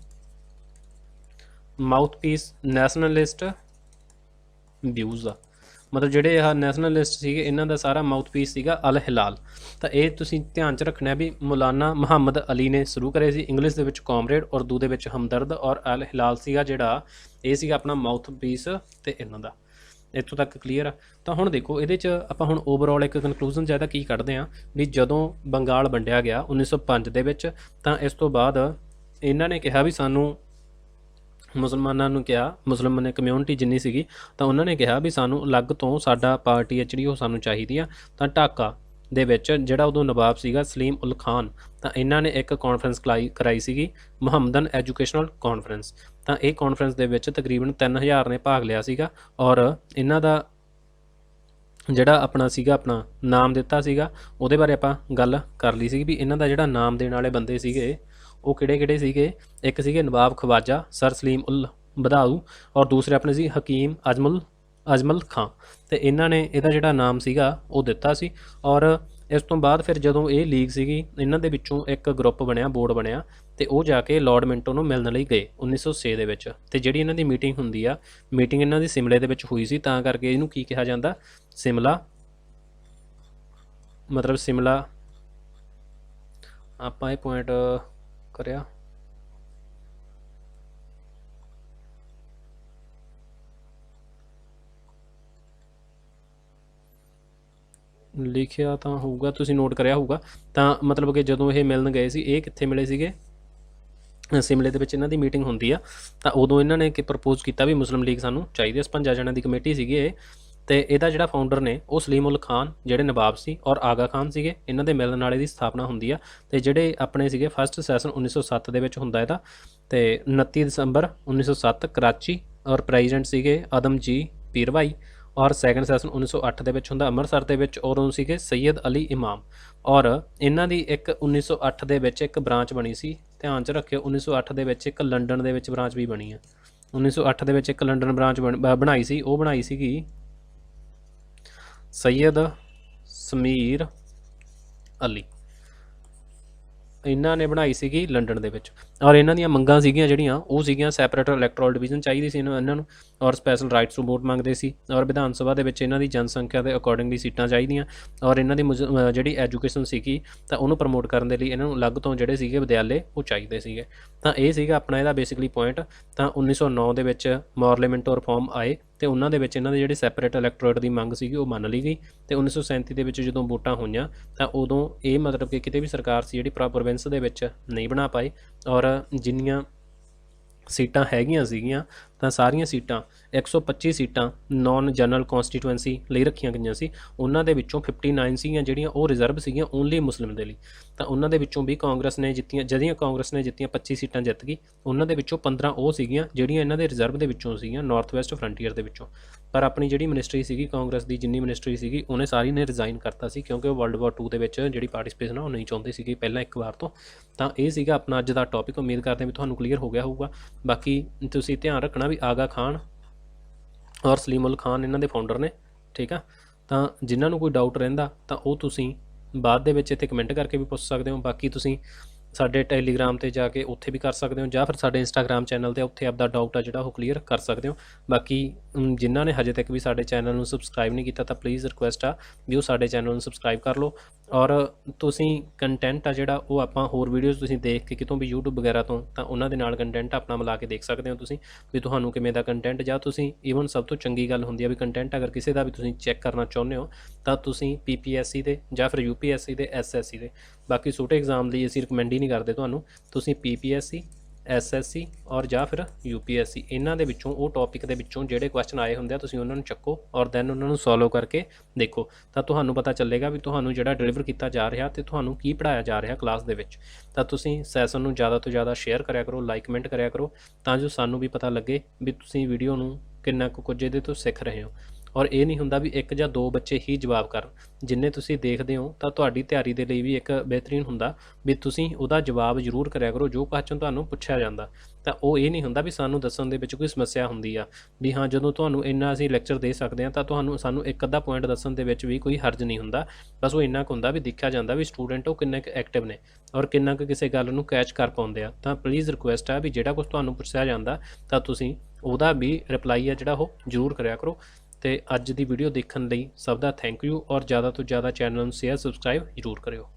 ਮਾਊਥ ਪੀਸ ਨੈਸ਼ਨਲਿਸਟ ਵਿਊਜ਼ ਦਾ, ਮਤਲਬ ਜਿਹੜੇ ਆਹ ਨੈਸ਼ਨਲਿਸਟ ਸੀਗੇ ਇਹਨਾਂ ਦਾ ਸਾਰਾ ਮਾਊਥ ਪੀਸ ਸੀਗਾ ਅਲ ਹਿਲਾਲ। ਤਾਂ ਇਹ ਤੁਸੀਂ ਧਿਆਨ 'ਚ ਰੱਖਣਾ ਵੀ ਮੌਲਾਨਾ ਮੁਹੰਮਦ ਅਲੀ ਨੇ ਸ਼ੁਰੂ ਕਰੇ ਸੀ, ਇੰਗਲਿਸ਼ ਦੇ ਵਿੱਚ ਕਾਮਰੇਡ, ਉਰਦੂ ਦੇ ਵਿੱਚ ਹਮਦਰਦ, ਔਰ ਅਲ ਹਿਲਾਲ ਸੀਗਾ ਜਿਹੜਾ ਇਹ ਸੀਗਾ ਆਪਣਾ ਮਾਊਥ ਪੀਸ ਤੇ ਇਹਨਾਂ ਦਾ। ਇੱਥੋਂ ਤੱਕ ਕਲੀਅਰ ਆ। ਤਾਂ ਹੁਣ ਦੇਖੋ ਇਹਦੇ 'ਚ ਆਪਾਂ ਹੁਣ ਓਵਰਆਲ ਇੱਕ ਕਨਕਲੂਜਨ ਜਿਆਦਾ ਕੀ ਕੱਢਦੇ ਹਾਂ ਵੀ ਜਦੋਂ ਬੰਗਾਲ ਵੰਡਿਆ ਗਿਆ 1905 ਦੇ ਵਿੱਚ, ਤਾਂ ਇਸ ਤੋਂ ਬਾਅਦ ਇਹਨਾਂ ਨੇ ਕਿਹਾ ਵੀ ਸਾਨੂੰ ਮੁਸਲਮਾਨਾਂ ਨੂੰ ਕਿਹਾ, ਮੁਸਲਮਾਨ ਨੇ ਕਮਿਊਨਿਟੀ ਜਿੰਨੀ ਸੀਗੀ, ਤਾਂ ਉਹਨਾਂ ਨੇ ਕਿਹਾ ਵੀ ਸਾਨੂੰ ਅਲੱਗ ਤੋਂ ਸਾਡਾ ਪਾਰਟੀ ਹੈ ਜਿਹੜੀ ਉਹ ਸਾਨੂੰ ਚਾਹੀਦੀ ਆ। ਤਾਂ ਢਾਕਾ ਦੇ ਵਿੱਚ ਜਿਹੜਾ ਉਦੋਂ ਨਵਾਬ ਸੀਗਾ ਸਲੀਮ ਉਲ ਖਾਨ, ਤਾਂ ਇਹਨਾਂ ਨੇ ਇੱਕ ਕਾਨਫਰੰਸ ਕਰਾਈ ਸੀਗੀ, ਮੁਹੰਮਦਨ ਐਜੂਕੇਸ਼ਨਲ ਕਾਨਫਰੰਸ। ਤਾਂ ਇਹ ਕਾਨਫਰੰਸ ਦੇ ਵਿੱਚ ਤਕਰੀਬਨ 3000 ਨੇ ਭਾਗ ਲਿਆ ਸੀਗਾ, ਔਰ ਇਹਨਾਂ ਦਾ ਜਿਹੜਾ ਆਪਣਾ ਨਾਮ ਦਿੱਤਾ ਸੀਗਾ ਉਹਦੇ ਬਾਰੇ ਆਪਾਂ ਗੱਲ ਕਰ ਲਈ ਸੀ ਵੀ ਇਹਨਾਂ ਦਾ ਜਿਹੜਾ ਨਾਮ ਦੇਣ ਵਾਲੇ ਬੰਦੇ ਸੀਗੇ ਉਹ ਕਿਹੜੇ ਸੀਗੇ। ਇੱਕ ਸੀਗੇ ਨਵਾਬ ਖਵਾਜਾ ਸਰ ਸਲੀਮ ਉਲ ਬਦਾਊ, ਔਰ ਦੂਸਰੇ ਆਪਣੇ ਸੀ ਹਕੀਮ ਅਜਮਲ ਖਾਂ। ਤੇ ਇਹਨਾਂ ਨੇ ਇਹਦਾ ਜਿਹੜਾ ਨਾਮ ਸੀਗਾ ਉਹ ਦਿੱਤਾ ਸੀ। ਔਰ ਇਸ ਤੋਂ ਬਾਅਦ ਫਿਰ ਜਦੋਂ ਇਹ ਲੀਗ ਸੀਗੀ, ਇਹਨਾਂ ਦੇ ਵਿੱਚੋਂ ਇੱਕ ਗਰੁੱਪ ਬਣਿਆ, ਬੋਰਡ ਬਣਿਆ, ਤੇ ਉਹ ਜਾ ਕੇ ਲਾਰਡ ਮਿੰਟੋ ਨੂੰ ਮਿਲਣ ਲਈ ਗਏ 1906 ਦੇ ਵਿੱਚ। ਤੇ ਜਿਹੜੀ ਇਹਨਾਂ ਦੀ ਮੀਟਿੰਗ ਹੁੰਦੀ ਆ, ਮੀਟਿੰਗ ਇਹਨਾਂ ਦੀ ਸਿਮਲੇ ਦੇ ਵਿੱਚ ਹੋਈ ਸੀ, ਤਾਂ ਕਰਕੇ ਇਹਨੂੰ ਕੀ ਕਿਹਾ ਜਾਂਦਾ, ਸਿਮਲਾ, ਮਤਲਬ ਸਿਮਲਾ ਆਪਾਂ ਇਹ ਪੁਆਇੰਟ ਕਰਿਆ। ਲਿਖਿਆ ਤਾਂ ਹੋਊਗਾ, ਤੁਸੀਂ ਨੋਟ ਕਰਿਆ ਹੋਊਗਾ। ਤਾਂ ਮਤਲਬ ਕਿ ਜਦੋਂ ਇਹ ਮਿਲਣ ਗਏ ਸੀ, ਇਹ ਕਿੱਥੇ ਮਿਲੇ ਸੀਗੇ, ਸਿਮਲੇ ਦੇ ਵਿੱਚ ਇਹਨਾਂ ਦੀ ਮੀਟਿੰਗ ਹੁੰਦੀ ਆ। ਤਾਂ ਉਦੋਂ ਇਹਨਾਂ ਨੇ ਕਿ ਪ੍ਰਪੋਜ਼ ਕੀਤਾ ਵੀ ਮੁਸਲਿਮ ਲੀਗ ਸਾਨੂੰ ਚਾਹੀਦੀ ਹੈ। 56 ਜਣਿਆਂ ਦੀ ਕਮੇਟੀ ਸੀਗੀ ਇਹ। ਤੇ ਇਹਦਾ ਜਿਹੜਾ ਫਾਊਂਡਰ ਨੇ ਉਹ ਸਲੀਮ ਉਲ ਖਾਨ ਜਿਹੜੇ ਨਵਾਬ ਸੀ, ਔਰ ਆਗਾ ਖਾਨ ਸੀਗੇ। ਇਹਨਾਂ ਦੇ ਮਿਲਣ ਵਾਲੇ ਦੀ ਸਥਾਪਨਾ ਹੁੰਦੀ ਆ। ਤੇ ਜਿਹੜੇ ਆਪਣੇ ਸੀਗੇ ਫਸਟ ਸੈਸ਼ਨ 1907 ਦੇ ਵਿੱਚ ਹੁੰਦਾ ਇਹਦਾ, ਤੇ 29 ਦਸੰਬਰ 1907 ਕਰਾਚੀ, ਔਰ ਪ੍ਰੈਜ਼ੀਡੈਂਟ ਸੀਗੇ ਆਦਮਜੀ ਪੀਰਵਾਈ। ਔਰ ਸੈਕੰਡ ਸੈਸ਼ਨ 1908 ਦੇ ਵਿੱਚ ਹੁੰਦਾ ਅੰਮ੍ਰਿਤਸਰ ਦੇ ਵਿੱਚ, ਔਰ ਉਹ ਸੀਗੇ ਸੈਯਦ ਅਲੀ ਇਮਾਮ। ਔਰ ਇਹਨਾਂ ਦੀ ਇੱਕ 1908 ਦੇ ਵਿੱਚ ਇੱਕ ਬ੍ਰਾਂਚ ਬਣੀ ਸੀ, ਧਿਆਨ 'ਚ ਰੱਖਿਓ। 1908 ਦੇ ਵਿੱਚ ਇੱਕ ਲੰਡਨ ਦੇ ਵਿੱਚ ਬ੍ਰਾਂਚ ਵੀ ਬਣੀ ਆ। 1908 ਦੇ ਵਿੱਚ ਇੱਕ ਲੰਡਨ ਬ੍ਰਾਂਚ ਬਣਾਈ ਸੀ, ਉਹ ਬਣਾਈ ਸੀਗੀ ਸੈਯਦ ਸਮੀਰ ਅਲੀ, ਇਹਨਾਂ ਨੇ ਬਣਾਈ ਸੀਗੀ ਲੰਡਨ ਦੇ ਵਿੱਚ। ਔਰ ਇਹਨਾਂ ਦੀਆਂ ਮੰਗਾਂ ਸੀਗੀਆਂ ਜਿਹੜੀਆਂ ਉਹ ਸੀਗੀਆਂ ਸੈਪਰੇਟ ਇਲੈਕਟੋਰਲ ਡਿਵੀਜ਼ਨ ਚਾਹੀਦੀ ਸੀ ਇਹਨਾਂ ਨੂੰ, ਔਰ ਸਪੈਸ਼ਲ ਰਾਈਟਸ ਟੂ ਵੋਟ ਮੰਗਦੇ ਸੀ, ਔਰ ਵਿਧਾਨ ਸਭਾ ਦੇ ਵਿੱਚ ਇਹਨਾਂ ਦੀ ਜਨਸੰਖਿਆ ਦੇ ਅਕੋਰਡਿੰਗਲੀ ਸੀਟਾਂ ਚਾਹੀਦੀਆਂ, ਔਰ ਇਹਨਾਂ ਦੀ ਜਿਹੜੀ ਐਜੂਕੇਸ਼ਨ ਸੀਗੀ ਤਾਂ ਉਹਨੂੰ ਪ੍ਰਮੋਟ ਕਰਨ ਦੇ ਲਈ ਇਹਨਾਂ ਨੂੰ ਅਲੱਗ ਤੋਂ ਜਿਹੜੇ ਸੀਗੇ ਵਿਦਿਆਲੇ ਉਹ ਚਾਹੀਦੇ ਸੀਗੇ। ਤਾਂ ਇਹ ਸੀਗਾ ਆਪਣਾ ਇਹਦਾ ਬੇਸਿਕਲੀ ਪੁਆਇੰਟ। ਤਾਂ 1909 ਦੇ ਵਿੱਚ ਮਾਰਲੀਮੈਂਟੋ ਰਿਫਾਰਮ ਆਏ, ਤੇ ਉਹਨਾਂ ਦੇ ਵਿੱਚ ਇਹਨਾਂ ਦੀ ਜਿਹੜੀ ਸੈਪਰੇਟ ਇਲੈਕਟੋਰੇਟ ਦੀ ਮੰਗ ਸੀਗੀ ਉਹ ਮੰਨ ਲਈ ਗਈ। ਤੇ 1937 ਦੇ ਵਿੱਚ ਜਦੋਂ ਵੋਟਾਂ ਹੋਈਆਂ ਤਾਂ ਉਦੋਂ ਇਹ ਮਤਲਬ ਕਿ ਕਿਤੇ ਵੀ ਸਰਕਾਰ ਸੀ ਜਿਹੜੀ ਪ੍ਰੋਵਿੰਸ ਦੇ ਵਿੱਚ ਨਹੀਂ ਬਣਾ ਪਾਈ, ਔਰ ਜਿੰਨੀਆਂ ਸੀਟਾਂ ਹੈਗੀਆਂ ਸੀਗੀਆਂ ਤਾਂ ਸਾਰੀਆਂ ਸੀਟਾਂ 125 ਸੀਟਾਂ ਨਾਨ ਜਨਰਲ ਕੌਂਸਟੀਟੂਐਂਸੀ ਲਈ ਰੱਖੀਆਂ ਗਈਆਂ ਸੀ। ਉਹਨਾਂ ਦੇ ਵਿੱਚੋਂ 59 ਸੀਗੀਆਂ ਜਿਹੜੀਆਂ ਉਹ ਰਿਜ਼ਰਵ ਸੀਗੀਆਂ ਓਨਲੀ ਮੁਸਲਿਮ ਦੇ ਲਈ। ਤਾਂ ਉਹਨਾਂ ਦੇ ਵਿੱਚੋਂ ਵੀ ਕਾਂਗਰਸ ਨੇ ਜਿੱਤੀਆਂ, ਜਿਹੜੀਆਂ ਕਾਂਗਰਸ ਨੇ ਜਿੱਤੀਆਂ 25 ਸੀਟਾਂ ਜਿੱਤ ਗਈ। ਉਹਨਾਂ ਦੇ ਵਿੱਚੋਂ 15 ਉਹ ਸੀਗੀਆਂ ਜਿਹੜੀਆਂ ਇਹਨਾਂ ਦੇ ਰਿਜ਼ਰਵ ਦੇ ਵਿੱਚੋਂ ਸੀਗੀਆਂ, ਨਾਰਥ ਵੈਸਟ ਫਰੰਟੀਅਰ ਦੇ ਵਿੱਚੋਂ। ਪਰ ਆਪਣੀ ਜਿਹੜੀ ਮਿਨਿਸਟਰੀ ਸੀਗੀ ਕਾਂਗਰਸ ਦੀ, ਜਿੰਨੀ ਮਿਨਿਸਟਰੀ ਸੀਗੀ ਉਹਨੇ ਸਾਰੀ ਨੇ ਰਿਜ਼ਾਈਨ ਕਰਤਾ ਸੀ, ਕਿਉਂਕਿ ਉਹ ਵਰਲਡ ਵਾਰ 2 ਦੇ ਵਿੱਚ ਜਿਹੜੀ ਪਾਰਟਿਸਪੇਸ਼ਨ ਆ ਉਹ ਨਹੀਂ ਚਾਹੁੰਦੇ ਸੀਗੇ ਪਹਿਲਾਂ ਇੱਕ ਵਾਰ ਤੋਂ। ਤਾਂ ਇਹ ਸੀਗਾ ਆਪਣਾ ਅੱਜ ਦਾ ਟੌਪਿਕ। ਉਮੀਦ ਕਰਦੇ ਹਾਂ ਵੀ ਤੁਹਾਨੂੰ ਕਲੀਅਰ ਹੋ ਗਿਆ ਹੋਊਗਾ। ਬਾਕੀ ਤੁਸੀਂ ਧਿਆਨ ਰੱਖਣਾ ਵੀ ਆਗਾ ਖਾਨ ਔਰ ਸਲੀਮ ਉਲ ਖਾਨ ਇਹਨਾਂ ਦੇ ਫਾਊਂਡਰ ਨੇ, ਠੀਕ ਆ। ਤਾਂ ਜਿਨ੍ਹਾਂ ਨੂੰ ਕੋਈ ਡਾਊਟ ਰਹਿੰਦਾ ਤਾਂ ਉਹ ਤੁਸੀਂ ਬਾਅਦ ਦੇ ਵਿੱਚ ਇੱਥੇ ਕਮੈਂਟ ਕਰਕੇ ਵੀ ਪੁੱਛ ਸਕਦੇ ਹੋ। ਬਾਕੀ ਤੁਸੀਂ ਸਾਡੇ ਟੈਲੀਗ੍ਰਾਮ ਤੇ ਜਾ ਕੇ ਉੱਥੇ ਵੀ ਕਰ ਸਕਦੇ ਹੋ, ਜਾਂ ਫਿਰ ਸਾਡੇ ਇੰਸਟਾਗ੍ਰਾਮ ਚੈਨਲ ਤੇ ਉੱਥੇ ਆਪਦਾ ਡਾਊਟ ਆ ਜਿਹੜਾ ਉਹ ਕਲੀਅਰ ਕਰ ਸਕਦੇ ਹੋ। ਬਾਕੀ ਜਿਨ੍ਹਾਂ ਨੇ ਹਜੇ ਤੱਕ ਵੀ ਸਾਡੇ ਚੈਨਲ ਨੂੰ ਸਬਸਕ੍ਰਾਈਬ ਨਹੀਂ ਕੀਤਾ ਤਾਂ ਪਲੀਜ਼ ਰਿਕੁਐਸਟ ਆ ਵੀ ਉਹ ਸਾਡੇ ਚੈਨਲ ਨੂੰ ਸਬਸਕ੍ਰਾਈਬ ਕਰ ਲਓ। ਔਰ ਤੁਸੀਂ ਕੰਟੈਂਟ ਆ ਜਿਹੜਾ ਉਹ ਆਪਾਂ ਹੋਰ ਵੀਡੀਓਜ਼ ਤੁਸੀਂ ਦੇਖ ਕੇ ਕਿਤੋਂ ਵੀ YouTube ਵਗੈਰਾ ਤੋਂ, ਤਾਂ ਉਹਨਾਂ ਦੇ ਨਾਲ ਕੰਟੈਂਟ ਆਪਣਾ ਮਿਲਾ ਕੇ ਦੇਖ ਸਕਦੇ ਹੋ ਤੁਸੀਂ ਵੀ ਤੁਹਾਨੂੰ ਕਿਵੇਂ ਦਾ ਕੰਟੈਂਟ, ਜਾਂ ਤੁਸੀਂ ਈਵਨ ਸਭ ਤੋਂ ਚੰਗੀ ਗੱਲ ਹੁੰਦੀ ਆ ਵੀ ਕੰਟੈਂਟ ਅਗਰ ਕਿਸੇ ਦਾ ਵੀ ਤੁਸੀਂ ਚੈੱਕ ਕਰਨਾ ਚਾਹੁੰਦੇ ਹੋ ਤਾਂ ਤੁਸੀਂ PPSC ਦੇ ਜਾਂ ਫਿਰ UPSC ਦੇ SSC ਦੇ, ਬਾਕੀ ਛੋਟੇ ਐਗਜ਼ਾਮ ਲਈ ਅਸੀਂ ਰਿਕਮੈਂਡ ਹੀ ਨਹੀਂ ਕਰਦੇ ਤੁਹਾਨੂੰ, ਤੁਸੀਂ PPSC SSC ਔਰ ਜਾਂ ਫਿਰ UPSC ਇਹਨਾਂ ਦੇ ਵਿੱਚੋਂ ਉਹ ਟੌਪਿਕ ਦੇ ਵਿੱਚੋਂ ਜਿਹੜੇ ਕੁਐਸਚਨ ਆਏ ਹੁੰਦੇ ਆ ਤੁਸੀਂ ਉਹਨਾਂ ਨੂੰ ਚੱਕੋ ਔਰ ਦੈਨ ਉਹਨਾਂ ਨੂੰ ਸੋਲਵ ਕਰਕੇ ਦੇਖੋ। ਤਾਂ ਤੁਹਾਨੂੰ ਪਤਾ ਚੱਲੇਗਾ ਵੀ ਤੁਹਾਨੂੰ ਜਿਹੜਾ ਡਿਲੀਵਰ ਕੀਤਾ ਜਾ ਰਿਹਾ ਤੇ ਤੁਹਾਨੂੰ ਕੀ ਪੜ੍ਹਾਇਆ ਜਾ ਰਿਹਾ ਕਲਾਸ ਦੇ ਵਿੱਚ। ਤਾਂ ਤੁਸੀਂ ਸੈਸ਼ਨ ਨੂੰ ਜ਼ਿਆਦਾ ਤੋਂ ਜ਼ਿਆਦਾ ਸ਼ੇਅਰ ਕਰਿਆ ਕਰੋ, ਲਾਈਕ ਕਮੈਂਟ ਕਰਿਆ ਕਰੋ, ਤਾਂ ਜੋ ਸਾਨੂੰ ਵੀ ਪਤਾ ਲੱਗੇ ਵੀ ਤੁਸੀਂ ਵੀਡੀਓ ਨੂੰ ਕਿੰਨਾ ਕੁਝ ਇਹਦੇ ਤੋਂ ਸਿੱਖ ਰਹੇ ਹੋ। ਔਰ ਇਹ ਨਹੀਂ ਹੁੰਦਾ ਵੀ 1 ਜਾਂ 2 ਬੱਚੇ ਹੀ ਜਵਾਬ ਕਰਨ, ਜਿੰਨੇ ਤੁਸੀਂ ਦੇਖਦੇ ਹੋ ਤਾਂ ਤੁਹਾਡੀ ਤਿਆਰੀ ਦੇ ਲਈ ਵੀ ਇੱਕ ਬਿਹਤਰੀਨ ਹੁੰਦਾ ਵੀ ਤੁਸੀਂ ਉਹਦਾ ਜਵਾਬ ਜ਼ਰੂਰ ਕਰਿਆ ਕਰੋ ਜੋ ਕੁਐਸਚਨ ਤੁਹਾਨੂੰ ਪੁੱਛਿਆ ਜਾਂਦਾ। ਤਾਂ ਉਹ ਇਹ ਨਹੀਂ ਹੁੰਦਾ ਵੀ ਸਾਨੂੰ ਦੱਸਣ ਦੇ ਵਿੱਚ ਕੋਈ ਸਮੱਸਿਆ ਹੁੰਦੀ ਆ ਵੀ ਹਾਂ ਜਦੋਂ ਤੁਹਾਨੂੰ ਇੰਨਾ ਅਸੀਂ ਲੈਕਚਰ ਦੇ ਸਕਦੇ ਹਾਂ ਤਾਂ ਸਾਨੂੰ ਇੱਕ ਅੱਧਾ ਪੁਆਇੰਟ ਦੱਸਣ ਦੇ ਵਿੱਚ ਵੀ ਕੋਈ ਹਰਜ ਨਹੀਂ ਹੁੰਦਾ। ਬਸ ਉਹ ਇੰਨਾ ਕੁ ਹੁੰਦਾ ਵੀ ਦੇਖਿਆ ਜਾਂਦਾ ਵੀ ਸਟੂਡੈਂਟ ਉਹ ਕਿੰਨੇ ਕੁ ਐਕਟਿਵ ਨੇ ਔਰ ਕਿੰਨਾ ਕੁ ਕਿਸੇ ਗੱਲ ਨੂੰ ਕੈਚ ਕਰ ਪਾਉਂਦੇ ਆ। ਤਾਂ ਪਲੀਜ਼ ਰਿਕੁਐਸਟ ਆ ਵੀ ਜਿਹੜਾ ਕੁਝ ਤੁਹਾਨੂੰ ਪੁੱਛਿਆ ਜਾਂਦਾ ਤਾਂ ਤੁਸੀਂ ਉਹਦਾ ਵੀ ਰਿਪਲਾਈ ਆ ਜਿਹੜਾ ਉਹ ਜ਼ਰੂਰ ਕਰਿਆ ਕਰੋ। ਤੇ ਅੱਜ ਦੀ ਵੀਡੀਓ ਦੇਖਣ ਲਈ ਸਭ ਦਾ ਥੈਂਕ ਯੂ, ਔਰ ਜ਼ਿਆਦਾ ਤੋਂ ਜ਼ਿਆਦਾ ਚੈਨਲ ਨੂੰ ਸ਼ੇਅਰ ਸਬਸਕ੍ਰਾਈਬ ਜ਼ਰੂਰ ਕਰਿਓ।